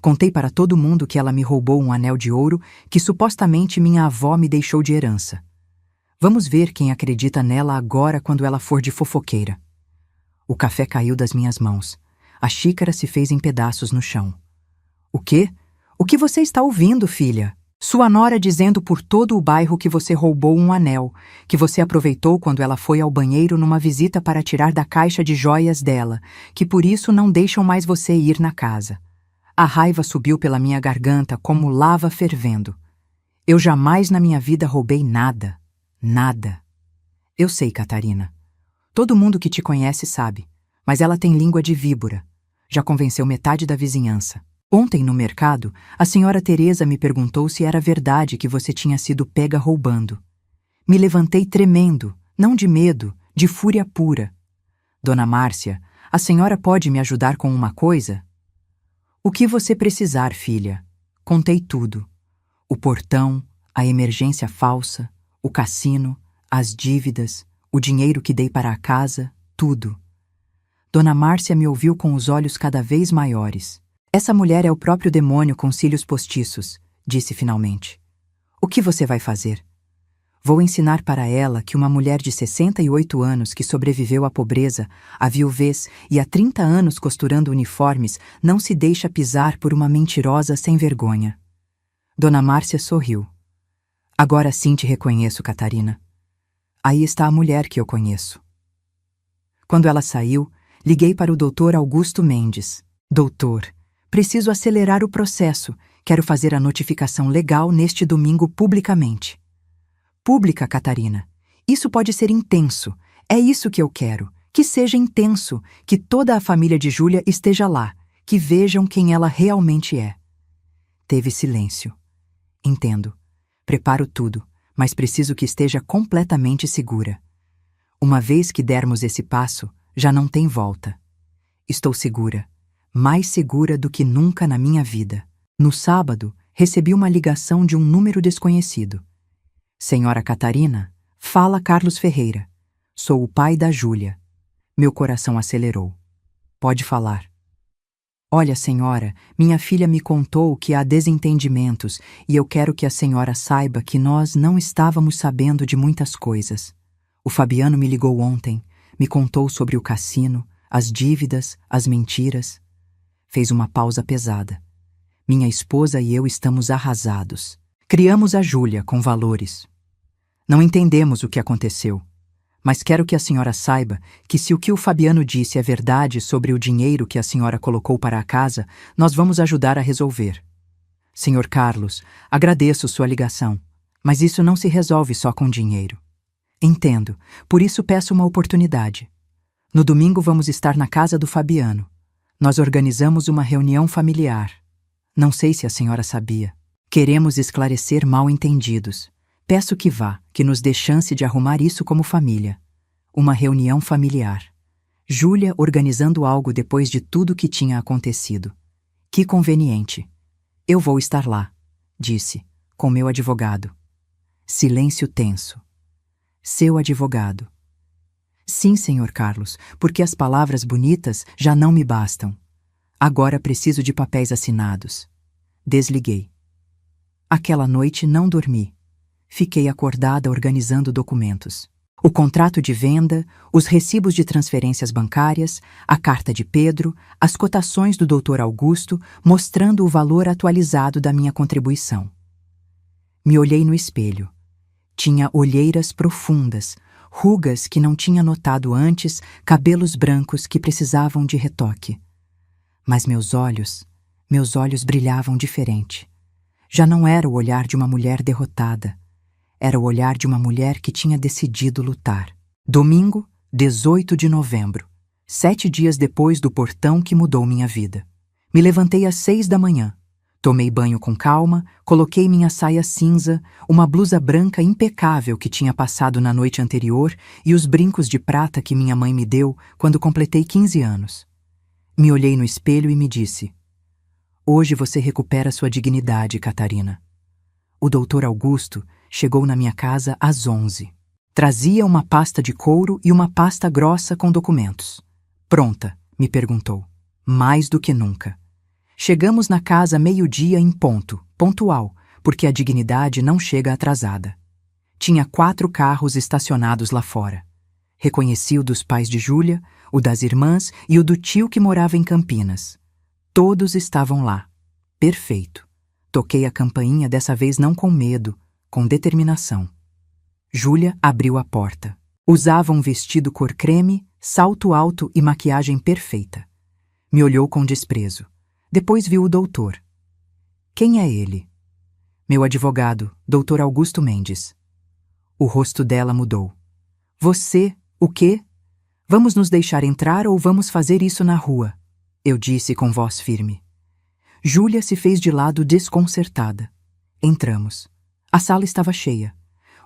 A: Contei para todo mundo que ela me roubou um anel de ouro que supostamente minha avó me deixou de herança. Vamos ver quem acredita nela agora quando ela for de fofoqueira. O café caiu das minhas mãos. A xícara se fez em pedaços no chão. O quê? O que você está ouvindo, filha? Sua nora dizendo por todo o bairro que você roubou um anel, que você aproveitou quando ela foi ao banheiro numa visita para tirar da caixa de joias dela, que por isso não deixam mais você ir na casa. A raiva subiu pela minha garganta como lava fervendo. Eu jamais na minha vida roubei nada. Nada. Eu sei, Catarina. Todo mundo que te conhece sabe, mas ela tem língua de víbora. Já convenceu metade da vizinhança. Ontem, no mercado, a senhora Teresa me perguntou se era verdade que você tinha sido pega roubando. Me levantei tremendo, não de medo, de fúria pura. Dona Márcia, a senhora pode me ajudar com uma coisa? O que você precisar, filha. Contei tudo. O portão, a emergência falsa, o cassino, as dívidas, o dinheiro que dei para a casa, tudo. Dona Márcia me ouviu com os olhos cada vez maiores. Essa mulher é o próprio demônio com cílios postiços, disse finalmente. O que você vai fazer? Vou ensinar para ela que uma mulher de 68 anos que sobreviveu à pobreza, à viuvez e há 30 anos costurando uniformes não se deixa pisar por uma mentirosa sem vergonha. Dona Márcia sorriu. Agora sim te reconheço, Catarina. Aí está a mulher que eu conheço. Quando ela saiu, liguei para o Dr. Augusto Mendes. Doutor, preciso acelerar o processo. Quero fazer a notificação legal neste domingo publicamente. Pública, Catarina. Isso pode ser intenso. É isso que eu quero. Que seja intenso. Que toda a família de Júlia esteja lá. Que vejam quem ela realmente é. Teve silêncio. Entendo. Preparo tudo, mas preciso que esteja completamente segura. Uma vez que dermos esse passo, já não tem volta. Estou segura. Mais segura do que nunca na minha vida. No sábado, recebi uma ligação de um número desconhecido. Senhora Catarina, fala Carlos Ferreira. Sou o pai da Júlia. Meu coração acelerou. Pode falar. Olha, senhora, minha filha me contou que há desentendimentos e eu quero que a senhora saiba que nós não estávamos sabendo de muitas coisas. O Fabiano me ligou ontem, me contou sobre o cassino, as dívidas, as mentiras. Fez uma pausa pesada. Minha esposa e eu estamos arrasados. Criamos a Júlia com valores. Não entendemos o que aconteceu. Mas quero que a senhora saiba que se o que o Fabiano disse é verdade sobre o dinheiro que a senhora colocou para a casa, nós vamos ajudar a resolver. Senhor Carlos, agradeço sua ligação, mas isso não se resolve só com dinheiro. Entendo, por isso peço uma oportunidade. No domingo vamos estar na casa do Fabiano. Nós organizamos uma reunião familiar. Não sei se a senhora sabia. Queremos esclarecer mal-entendidos. Peço que vá, que nos dê chance de arrumar isso como família. Uma reunião familiar. Júlia organizando algo depois de tudo que tinha acontecido. Que conveniente. Eu vou estar lá, disse, com meu advogado. Silêncio tenso. Seu advogado. Sim, senhor Carlos, porque as palavras bonitas já não me bastam. Agora preciso de papéis assinados. Desliguei. Aquela noite não dormi. Fiquei acordada organizando documentos. O contrato de venda, os recibos de transferências bancárias, a carta de Pedro, as cotações do Dr. Augusto, mostrando o valor atualizado da minha contribuição. Me olhei no espelho. Tinha olheiras profundas, rugas que não tinha notado antes, cabelos brancos que precisavam de retoque. Mas meus olhos brilhavam diferente. Já não era o olhar de uma mulher derrotada. Era o olhar de uma mulher que tinha decidido lutar. Domingo, 18 de novembro. 7 dias depois do portão que mudou minha vida. Me levantei às 6 da manhã. Tomei banho com calma, coloquei minha saia cinza, uma blusa branca impecável que tinha passado na noite anterior e os brincos de prata que minha mãe me deu quando completei 15 anos. Me olhei no espelho e me disse: hoje você recupera sua dignidade, Catarina. O Dr. Augusto chegou na minha casa às 11. Trazia uma pasta de couro e uma pasta grossa com documentos. Pronta, me perguntou. Mais do que nunca. Chegamos na casa meio-dia em ponto, pontual, porque a dignidade não chega atrasada. Tinha 4 carros estacionados lá fora. Reconheci o dos pais de Júlia, o das irmãs e o do tio que morava em Campinas. Todos estavam lá. Perfeito. Toquei a campainha dessa vez não com medo, com determinação. Júlia abriu a porta. Usava um vestido cor creme, salto alto e maquiagem perfeita. Me olhou com desprezo. Depois viu o doutor. Quem é ele? Meu advogado, Dr. Augusto Mendes. O rosto dela mudou. Você, o quê? Vamos nos deixar entrar ou vamos fazer isso na rua? eu disse com voz firme. Júlia se fez de lado desconcertada. Entramos. A sala estava cheia.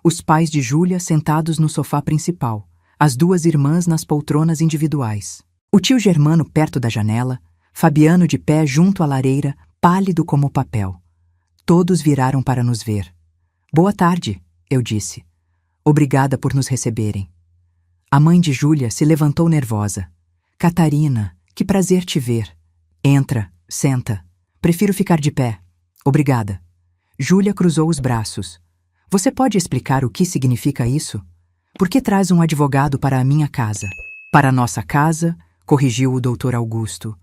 A: Os pais de Júlia sentados no sofá principal, as duas irmãs nas poltronas individuais. O tio Germano perto da janela, Fabiano de pé junto à lareira, pálido como papel. Todos viraram para nos ver. Boa tarde, eu disse. Obrigada por nos receberem. A mãe de Júlia se levantou nervosa. Catarina, que prazer te ver. Entra, senta. Prefiro ficar de pé. Obrigada. Júlia cruzou os braços. Você pode explicar o que significa isso? Por que traz um advogado para a minha casa? Para a nossa casa, corrigiu o Dr. Augusto.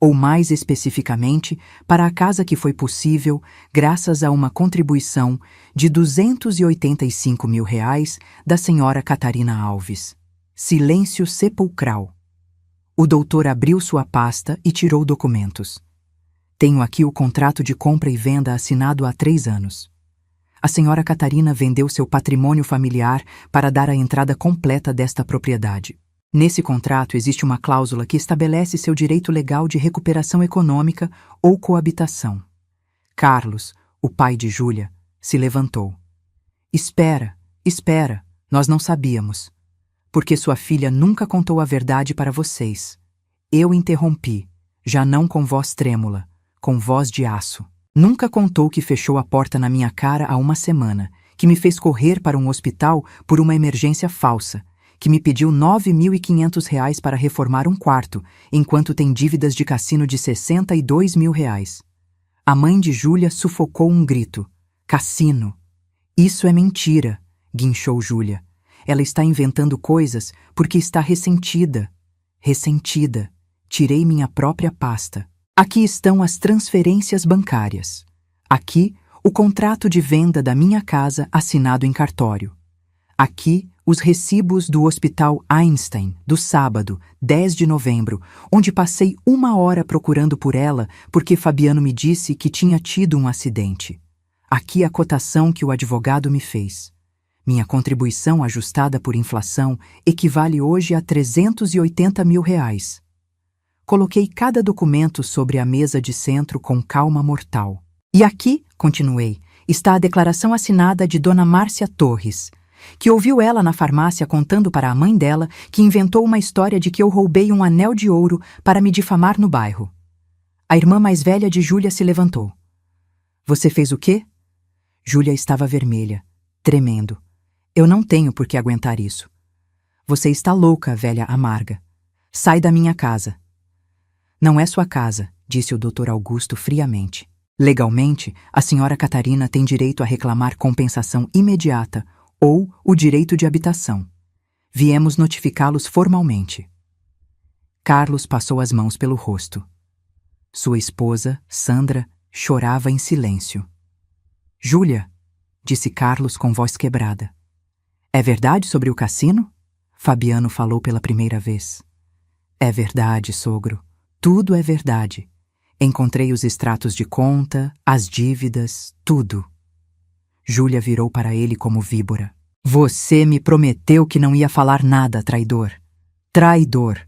A: Ou mais especificamente, para a casa que foi possível graças a uma contribuição de R$ 285 mil da senhora Catarina Alves. Silêncio sepulcral. O doutor abriu sua pasta e tirou documentos. Tenho aqui o contrato de compra e venda assinado há 3 anos. A senhora Catarina vendeu seu patrimônio familiar para dar a entrada completa desta propriedade. Nesse contrato existe uma cláusula que estabelece seu direito legal de recuperação econômica ou coabitação. Carlos, o pai de Júlia, se levantou. Espera, nós não sabíamos. Porque sua filha nunca contou a verdade para vocês. Eu interrompi, já não com voz trêmula, com voz de aço. Nunca contou que fechou a porta na minha cara há 1 semana, que me fez correr para um hospital por uma emergência falsa, que me pediu R$ 9.500 para reformar um quarto, enquanto tem dívidas de cassino de R$ 62 mil. A mãe de Júlia sufocou um grito. Cassino! Isso é mentira, guinchou Júlia. Ela está inventando coisas porque está ressentida. Ressentida. Tirei minha própria pasta. Aqui estão as transferências bancárias. Aqui, o contrato de venda da minha casa assinado em cartório. Aqui, os recibos do Hospital Einstein, do sábado, 10 de novembro, onde passei 1 hora procurando por ela porque Fabiano me disse que tinha tido um acidente. Aqui a cotação que o advogado me fez. Minha contribuição ajustada por inflação equivale hoje a R$ 380 mil. Coloquei cada documento sobre a mesa de centro com calma mortal. E aqui, continuei, está a declaração assinada de Dona Márcia Torres, que ouviu ela na farmácia contando para a mãe dela que inventou uma história de que eu roubei um anel de ouro para me difamar no bairro. A irmã mais velha de Júlia se levantou. Você fez o quê? Júlia estava vermelha, tremendo. Eu não tenho por que aguentar isso. Você está louca, velha amarga. Sai da minha casa. Não é sua casa, disse o Dr. Augusto friamente. Legalmente, a senhora Catarina tem direito a reclamar compensação imediata ou o direito de habitação. Viemos notificá-los formalmente. Carlos passou as mãos pelo rosto. Sua esposa, Sandra, chorava em silêncio. Júlia, disse Carlos com voz quebrada. É verdade sobre o cassino? Fabiano falou pela primeira vez. É verdade, sogro. Tudo é verdade. Encontrei os extratos de conta, as dívidas, tudo. Júlia virou para ele como víbora. Você me prometeu que não ia falar nada, traidor. Traidor.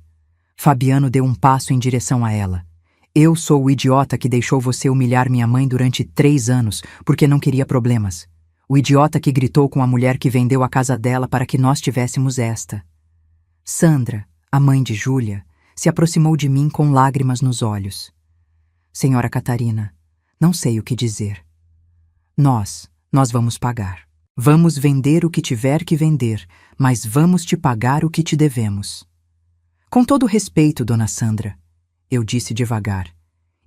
A: Fabiano deu um passo em direção a ela. Eu sou o idiota que deixou você humilhar minha mãe durante 3 anos porque não queria problemas. O idiota que gritou com a mulher que vendeu a casa dela para que nós tivéssemos esta. Sandra, a mãe de Júlia, se aproximou de mim com lágrimas nos olhos. Senhora Catarina, não sei o que dizer. Nós vamos pagar. Vamos vender o que tiver que vender, mas vamos te pagar o que te devemos. Com todo respeito, dona Sandra, eu disse devagar.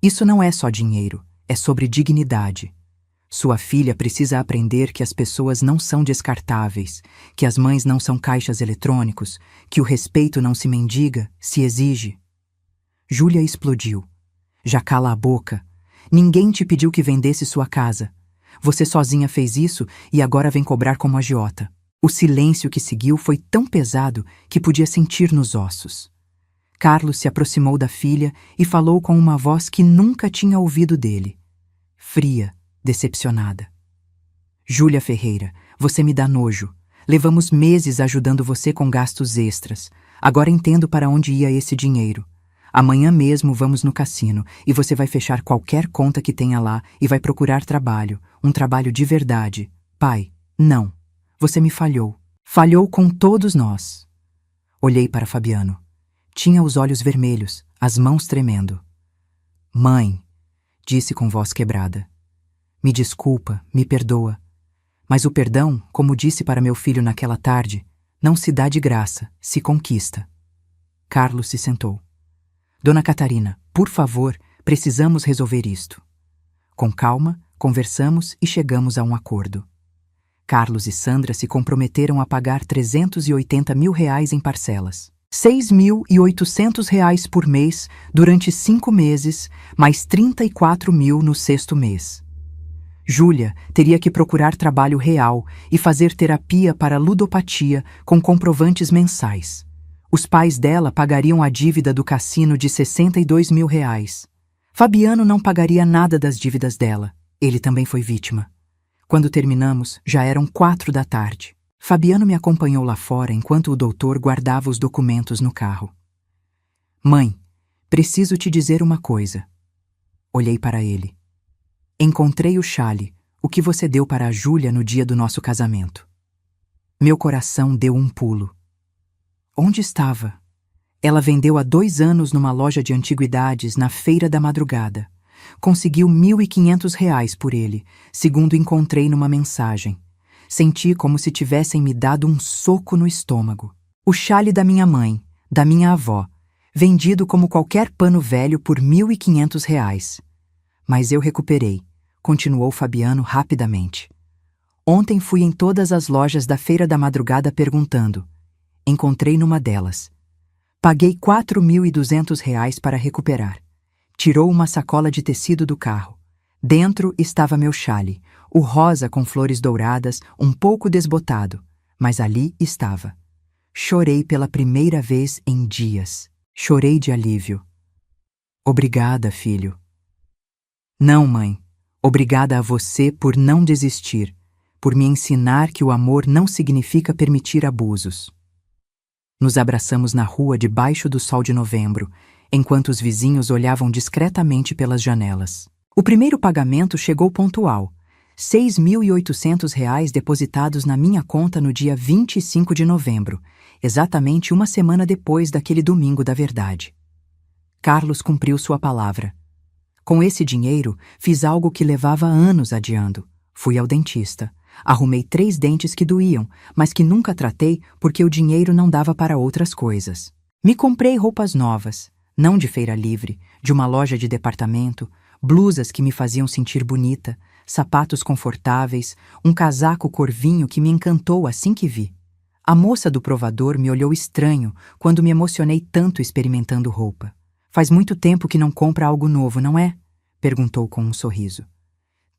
A: Isso não é só dinheiro, é sobre dignidade. Sua filha precisa aprender que as pessoas não são descartáveis, que as mães não são caixas eletrônicos, que o respeito não se mendiga, se exige. Júlia explodiu. Já cala a boca. Ninguém te pediu que vendesse sua casa. Você sozinha fez isso e agora vem cobrar como agiota. O silêncio que seguiu foi tão pesado que podia sentir nos ossos. Carlos se aproximou da filha e falou com uma voz que nunca tinha ouvido dele. Fria, decepcionada. Júlia Ferreira, você me dá nojo. Levamos meses ajudando você com gastos extras. Agora entendo para onde ia esse dinheiro. Amanhã mesmo vamos no cassino e você vai fechar qualquer conta que tenha lá e vai procurar trabalho, um trabalho de verdade. Pai, não. Você me falhou. Falhou com todos nós. Olhei para Fabiano. Tinha os olhos vermelhos, as mãos tremendo. Mãe, disse com voz quebrada. Me desculpa, me perdoa. Mas o perdão, como disse para meu filho naquela tarde, não se dá de graça, se conquista. Carlos se sentou. Dona Catarina, por favor, precisamos resolver isto. Com calma, conversamos e chegamos a um acordo. Carlos e Sandra se comprometeram a pagar 380 mil reais em parcelas. 6.800 reais por mês durante 5 meses, mais 34 mil no 6º mês. Júlia teria que procurar trabalho real e fazer terapia para ludopatia com comprovantes mensais. Os pais dela pagariam a dívida do cassino de 62 mil reais. Fabiano não pagaria nada das dívidas dela. Ele também foi vítima. Quando terminamos, já eram 4 da tarde. Fabiano me acompanhou lá fora enquanto o doutor guardava os documentos no carro. Mãe, preciso te dizer uma coisa. Olhei para ele. Encontrei o chale, o que você deu para a Júlia no dia do nosso casamento. Meu coração deu um pulo. Onde estava? Ela vendeu há 2 anos numa loja de antiguidades na Feira da Madrugada. Conseguiu 1.500 reais por ele, segundo encontrei numa mensagem. Senti como se tivessem me dado um soco no estômago. O chale da minha mãe, da minha avó, vendido como qualquer pano velho por 1.500 reais. Mas eu recuperei, continuou Fabiano rapidamente. Ontem fui em todas as lojas da Feira da Madrugada perguntando. Encontrei numa delas. Paguei 4.200 reais para recuperar. Tirou uma sacola de tecido do carro. Dentro estava meu chale, o rosa com flores douradas, um pouco desbotado, mas ali estava. Chorei pela primeira vez em dias. Chorei de alívio. Obrigada, filho. Não, mãe. Obrigada a você por não desistir, por me ensinar que o amor não significa permitir abusos. Nos abraçamos na rua debaixo do sol de novembro, enquanto os vizinhos olhavam discretamente pelas janelas. O primeiro pagamento chegou pontual, 6.800 reais depositados na minha conta no dia 25 de novembro, exatamente uma semana depois daquele domingo da verdade. Carlos cumpriu sua palavra. Com esse dinheiro, fiz algo que levava anos adiando. Fui ao dentista. Arrumei 3 dentes que doíam, mas que nunca tratei porque o dinheiro não dava para outras coisas. Me comprei roupas novas, não de feira livre, de uma loja de departamento, blusas que me faziam sentir bonita, sapatos confortáveis, um casaco cor vinho que me encantou assim que vi. A moça do provador me olhou estranho quando me emocionei tanto experimentando roupa. Faz muito tempo que não compra algo novo, não é? Perguntou com um sorriso.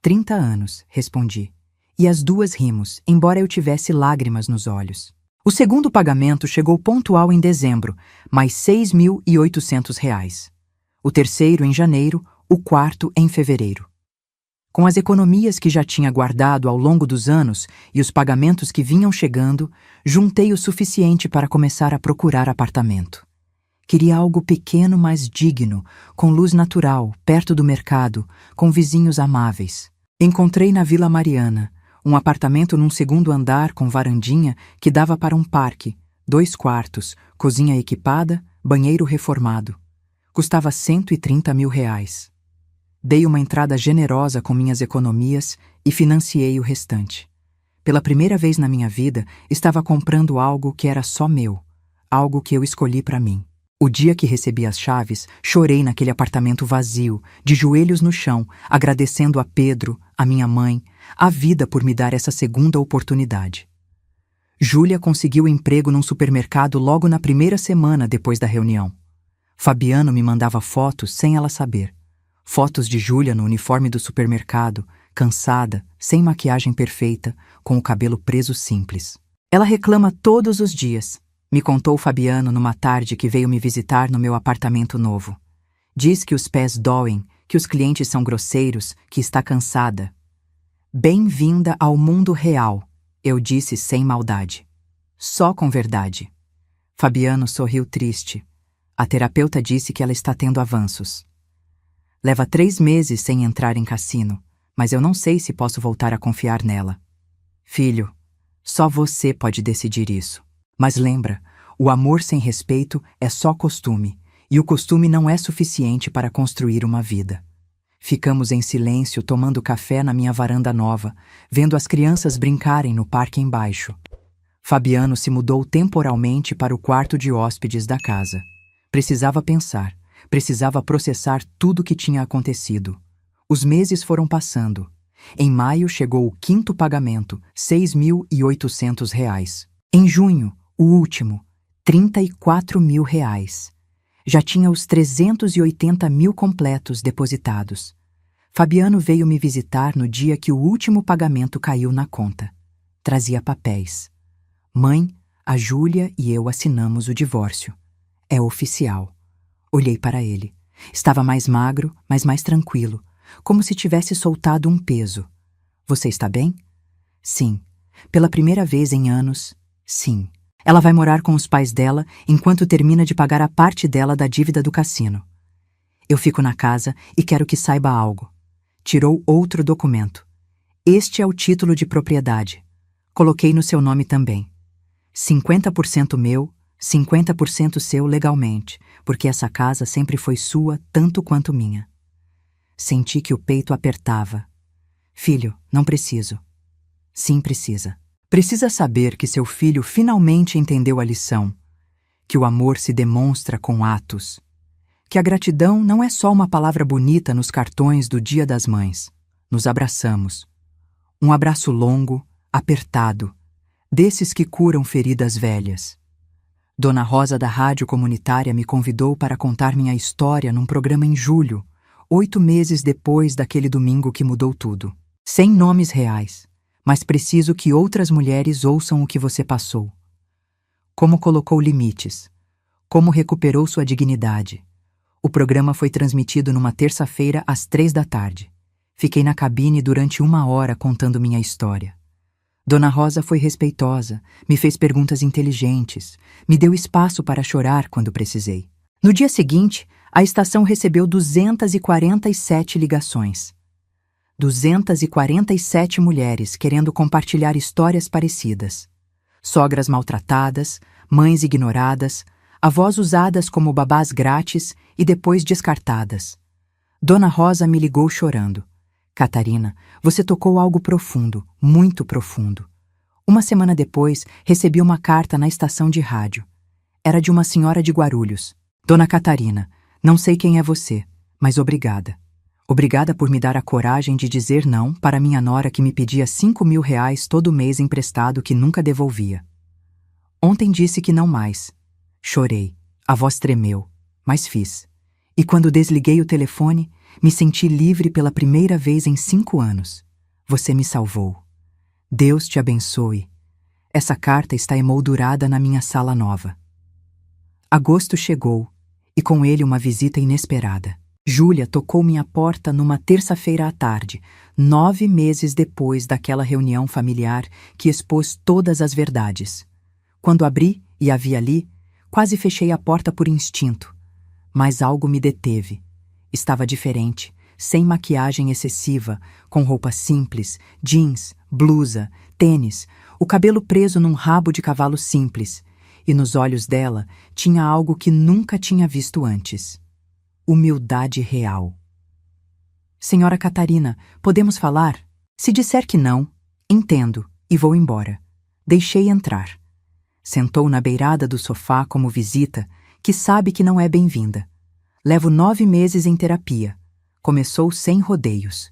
A: 30 anos, respondi. E as duas rimos, embora eu tivesse lágrimas nos olhos. O segundo pagamento chegou pontual em dezembro, mais 6.800 reais. O terceiro em janeiro, o quarto em fevereiro. Com as economias que já tinha guardado ao longo dos anos e os pagamentos que vinham chegando, juntei o suficiente para começar a procurar apartamento. Queria algo pequeno, mas digno, com luz natural, perto do mercado, com vizinhos amáveis. Encontrei na Vila Mariana um apartamento num 2º andar com varandinha que dava para um parque, 2 quartos, cozinha equipada, banheiro reformado. Custava 130 mil reais. Dei uma entrada generosa com minhas economias e financiei o restante. Pela primeira vez na minha vida, estava comprando algo que era só meu, algo que eu escolhi para mim. O dia que recebi as chaves, chorei naquele apartamento vazio, de joelhos no chão, agradecendo a Pedro, a minha mãe, a vida por me dar essa segunda oportunidade. Júlia conseguiu emprego num supermercado logo na primeira semana depois da reunião. Fabiano me mandava fotos sem ela saber. Fotos de Júlia no uniforme do supermercado, cansada, sem maquiagem perfeita, com o cabelo preso simples. Ela reclama todos os dias. Me contou Fabiano numa tarde que veio me visitar no meu apartamento novo. Diz que os pés doem, que os clientes são grosseiros, que está cansada. Bem-vinda ao mundo real, eu disse sem maldade. Só com verdade. Fabiano sorriu triste. A terapeuta disse que ela está tendo avanços. Leva 3 meses sem entrar em cassino, mas eu não sei se posso voltar a confiar nela. Filho, só você pode decidir isso. Mas lembra, o amor sem respeito é só costume, e o costume não é suficiente para construir uma vida. Ficamos em silêncio tomando café na minha varanda nova, vendo as crianças brincarem no parque embaixo. Fabiano se mudou temporalmente para o quarto de hóspedes da casa. Precisava pensar, precisava processar tudo o que tinha acontecido. Os meses foram passando. Em maio chegou o 5º pagamento, R$ 6.800. Em junho, o último, R$ 34.000. Já tinha os 380 mil completos depositados. Fabiano veio me visitar no dia que o último pagamento caiu na conta. Trazia papéis. Mãe, a Júlia e eu assinamos o divórcio. É oficial. Olhei para ele. Estava mais magro, mas mais tranquilo, como se tivesse soltado um peso. Você está bem? Sim. Pela primeira vez em anos, sim. Ela vai morar com os pais dela enquanto termina de pagar a parte dela da dívida do cassino. Eu fico na casa e quero que saiba algo. Tirou outro documento. Este é o título de propriedade. Coloquei no seu nome também. 50% meu, 50% seu legalmente, porque essa casa sempre foi sua tanto quanto minha. Senti que o peito apertava. Filho, não preciso. Sim, precisa. Precisa saber que seu filho finalmente entendeu a lição, que o amor se demonstra com atos, que a gratidão não é só uma palavra bonita nos cartões do Dia das Mães. Nos abraçamos. Um abraço longo, apertado, desses que curam feridas velhas. Dona Rosa da Rádio Comunitária me convidou para contar minha história num programa em julho, 8 meses depois daquele domingo que mudou tudo. Sem nomes reais, mas preciso que outras mulheres ouçam o que você passou. Como colocou limites, como recuperou sua dignidade. O programa foi transmitido numa terça-feira às 3 da tarde. Fiquei na cabine durante 1 hora contando minha história. Dona Rosa foi respeitosa, me fez perguntas inteligentes, me deu espaço para chorar quando precisei. No dia seguinte, a estação recebeu 247 ligações. 247 mulheres querendo compartilhar histórias parecidas. Sogras maltratadas, mães ignoradas, avós usadas como babás grátis e depois descartadas. Dona Rosa me ligou chorando. Catarina, você tocou algo profundo, muito profundo. 1 semana depois, recebi uma carta na estação de rádio. Era de uma senhora de Guarulhos. Dona Catarina, não sei quem é você, mas obrigada. Obrigada por me dar a coragem de dizer não para minha nora que me pedia R$ 5.000 todo mês emprestado que nunca devolvia. Ontem disse que não mais. Chorei, a voz tremeu, mas fiz. E quando desliguei o telefone, me senti livre pela primeira vez em 5 anos. Você me salvou. Deus te abençoe. Essa carta está emoldurada na minha sala nova. Agosto chegou, e com ele uma visita inesperada. Júlia tocou minha porta numa terça-feira à tarde, 9 meses depois daquela reunião familiar que expôs todas as verdades. Quando abri e a vi ali, quase fechei a porta por instinto. Mas algo me deteve. Estava diferente, sem maquiagem excessiva, com roupa simples, jeans, blusa, tênis, o cabelo preso num rabo de cavalo simples, e nos olhos dela tinha algo que nunca tinha visto antes. Humildade real. Senhora Catarina, podemos falar? Se disser que não, entendo e vou embora. Deixei entrar. Sentou na beirada do sofá como visita, que sabe que não é bem-vinda. Levo 9 meses em terapia. Começou sem rodeios.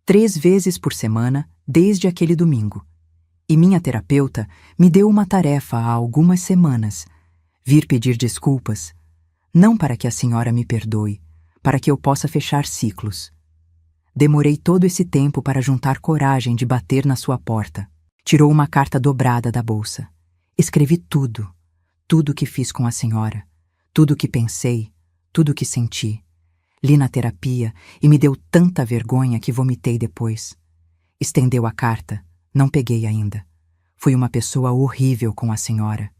A: 3 vezes por semana, desde aquele domingo. E minha terapeuta me deu uma tarefa há algumas semanas. Vir pedir desculpas. Não para que a senhora me perdoe, para que eu possa fechar ciclos. Demorei todo esse tempo para juntar coragem de bater na sua porta. Tirou uma carta dobrada da bolsa. Escrevi tudo, tudo que fiz com a senhora, tudo que pensei, tudo que senti. Li na terapia e me deu tanta vergonha que vomitei depois. Estendeu a carta, não peguei ainda. Fui uma pessoa horrível com a senhora.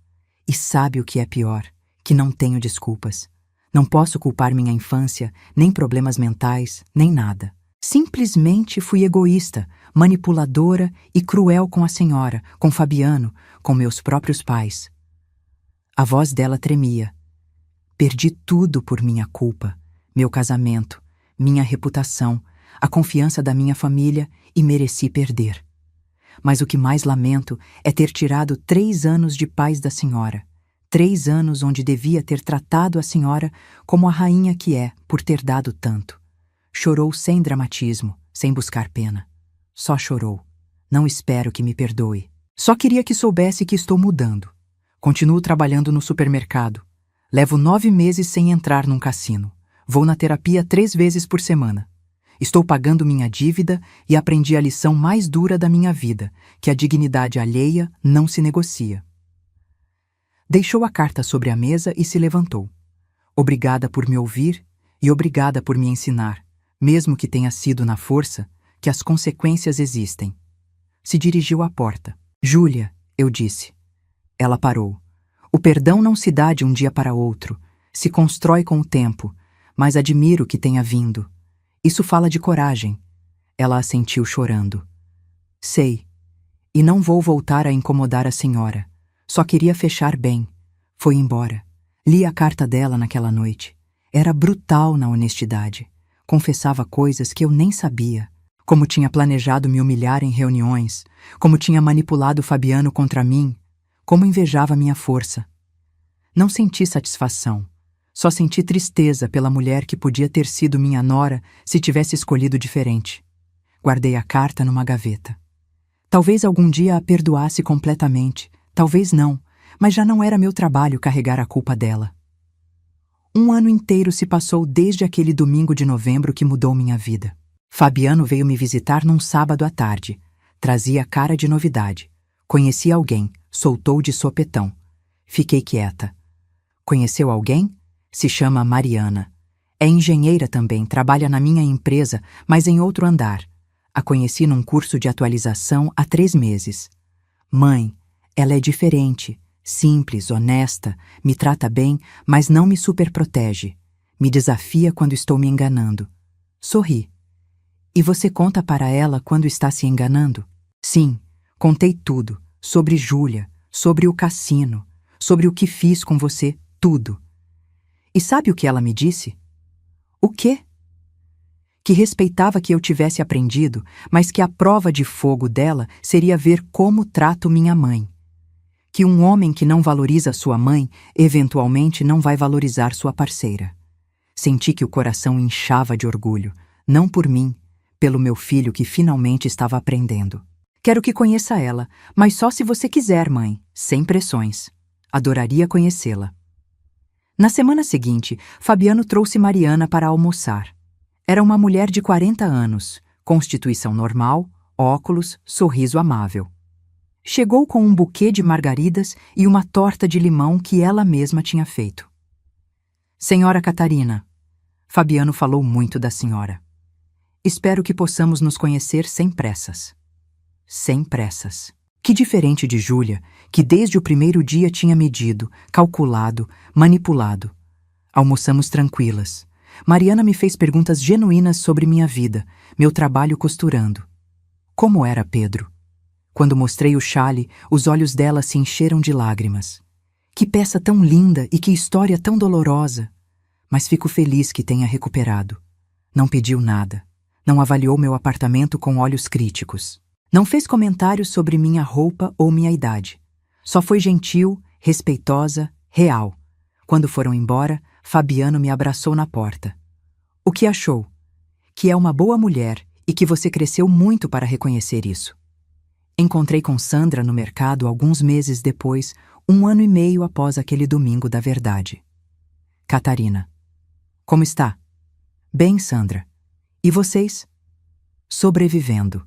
A: E sabe o que é pior? Que não tenho desculpas. Não posso culpar minha infância, nem problemas mentais, nem nada. Simplesmente fui egoísta, manipuladora e cruel com a senhora, com Fabiano, com meus próprios pais. A voz dela tremia. Perdi tudo por minha culpa, meu casamento, minha reputação, a confiança da minha família e mereci perder. Mas o que mais lamento é ter tirado 3 anos de paz da senhora. 3 anos onde devia ter tratado a senhora como a rainha que é por ter dado tanto. Chorou sem dramatismo, sem buscar pena. Só chorou. Não espero que me perdoe. Só queria que soubesse que estou mudando. Continuo trabalhando no supermercado. Levo 9 meses sem entrar num cassino. Vou na terapia 3 vezes por semana. Estou pagando minha dívida e aprendi a lição mais dura da minha vida, que a dignidade alheia não se negocia. Deixou a carta sobre a mesa e se levantou. Obrigada por me ouvir e obrigada por me ensinar, mesmo que tenha sido na força, que as consequências existem. Se dirigiu à porta. Júlia, eu disse. Ela parou. O perdão não se dá de um dia para outro, se constrói com o tempo, mas admiro que tenha vindo. Isso fala de coragem. Ela assentiu chorando. Sei. E não vou voltar a incomodar a senhora. Só queria fechar bem. Foi embora. Li a carta dela naquela noite. Era brutal na honestidade. Confessava coisas que eu nem sabia. Como tinha planejado me humilhar em reuniões. Como tinha manipulado Fabiano contra mim. Como invejava minha força. Não senti satisfação. Só senti tristeza pela mulher que podia ter sido minha nora se tivesse escolhido diferente. Guardei a carta numa gaveta. Talvez algum dia a perdoasse completamente. Talvez não, mas já não era meu trabalho carregar a culpa dela. 1 ano inteiro se passou desde aquele domingo de novembro que mudou minha vida. Fabiano veio me visitar num sábado à tarde. Trazia cara de novidade. Conheci alguém, soltou de sopetão. Fiquei quieta. Conheceu alguém? Se chama Mariana. É engenheira também, trabalha na minha empresa, mas em outro andar. A conheci num curso de atualização há 3 meses. Mãe, ela é diferente, simples, honesta, me trata bem, mas não me superprotege. Me desafia quando estou me enganando. Sorri. E você conta para ela quando está se enganando? Sim, contei tudo. Sobre Júlia, sobre o cassino, sobre o que fiz com você, tudo. E sabe o que ela me disse? O quê? Que respeitava que eu tivesse aprendido, mas que a prova de fogo dela seria ver como trato minha mãe. Que um homem que não valoriza sua mãe, eventualmente não vai valorizar sua parceira. Senti que o coração inchava de orgulho, não por mim, pelo meu filho que finalmente estava aprendendo. Quero que conheça ela, mas só se você quiser, mãe, sem pressões. Adoraria conhecê-la. Na semana seguinte, Fabiano trouxe Mariana para almoçar. Era uma mulher de 40 anos, constituição normal, óculos, sorriso amável. Chegou com um buquê de margaridas e uma torta de limão que ela mesma tinha feito. Senhora Catarina, Fabiano falou muito da senhora. Espero que possamos nos conhecer sem pressas. Sem pressas. Que diferente de Júlia, que desde o primeiro dia tinha medido, calculado, manipulado. Almoçamos tranquilas. Mariana me fez perguntas genuínas sobre minha vida, meu trabalho costurando. Como era Pedro? Quando mostrei o chale, os olhos dela se encheram de lágrimas. Que peça tão linda e que história tão dolorosa. Mas fico feliz que tenha recuperado. Não pediu nada. Não avaliou meu apartamento com olhos críticos. Não fez comentários sobre minha roupa ou minha idade. Só foi gentil, respeitosa, real. Quando foram embora, Fabiano me abraçou na porta. O que achou? Que é uma boa mulher e que você cresceu muito para reconhecer isso. Encontrei com Sandra no mercado alguns meses depois, 1 ano e meio após aquele domingo da verdade. Catarina. Como está? Bem, Sandra. E vocês? Sobrevivendo.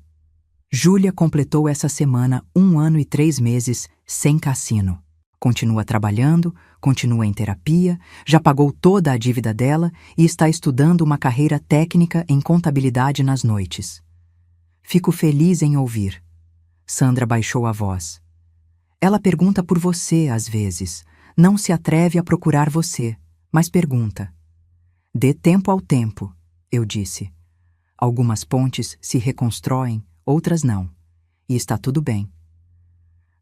A: Júlia completou essa semana 1 ano e 3 meses sem cassino. Continua trabalhando, continua em terapia, já pagou toda a dívida dela e está estudando uma carreira técnica em contabilidade nas noites. Fico feliz em ouvir. Sandra baixou a voz. Ela pergunta por você às vezes. Não se atreve a procurar você, mas pergunta. Dê tempo ao tempo, eu disse. Algumas pontes se reconstroem, outras não. E está tudo bem.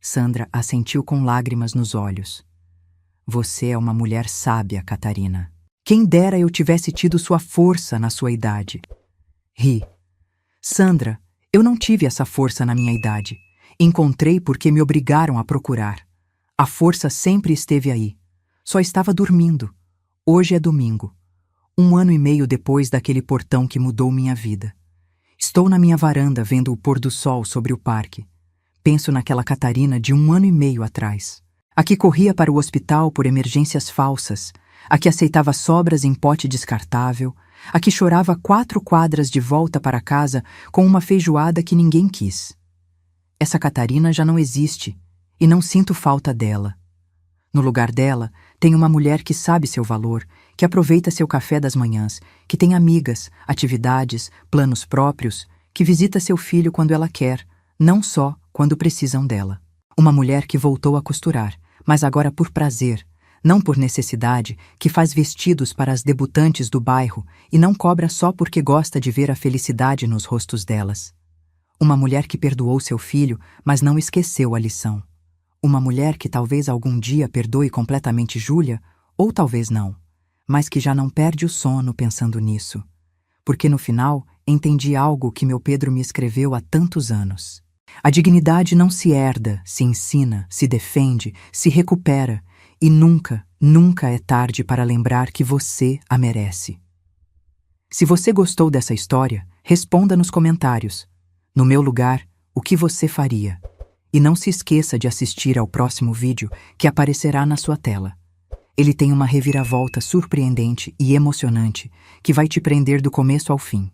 A: Sandra assentiu com lágrimas nos olhos. Você é uma mulher sábia, Catarina. Quem dera eu tivesse tido sua força na sua idade. Ri. Sandra, eu não tive essa força na minha idade. Encontrei porque me obrigaram a procurar. A força sempre esteve aí. Só estava dormindo. Hoje é domingo. 1 ano e meio depois daquele portão que mudou minha vida. Estou na minha varanda vendo o pôr do sol sobre o parque. Penso naquela Catarina de 1 ano e meio atrás. A que corria para o hospital por emergências falsas, a que aceitava sobras em pote descartável, a que chorava 4 quadras de volta para casa com uma feijoada que ninguém quis. Essa Catarina já não existe e não sinto falta dela. No lugar dela, tem uma mulher que sabe seu valor, que aproveita seu café das manhãs, que tem amigas, atividades, planos próprios, que visita seu filho quando ela quer, não só quando precisam dela. Uma mulher que voltou a costurar, mas agora por prazer, não por necessidade, que faz vestidos para as debutantes do bairro e não cobra só porque gosta de ver a felicidade nos rostos delas. Uma mulher que perdoou seu filho, mas não esqueceu a lição. Uma mulher que talvez algum dia perdoe completamente Júlia, ou talvez não, mas que já não perde o sono pensando nisso. Porque no final entendi algo que meu Pedro me escreveu há tantos anos. A dignidade não se herda, se ensina, se defende, se recupera, e nunca, nunca é tarde para lembrar que você a merece. Se você gostou dessa história, responda nos comentários. No meu lugar, o que você faria? E não se esqueça de assistir ao próximo vídeo que aparecerá na sua tela. Ele tem uma reviravolta surpreendente e emocionante que vai te prender do começo ao fim.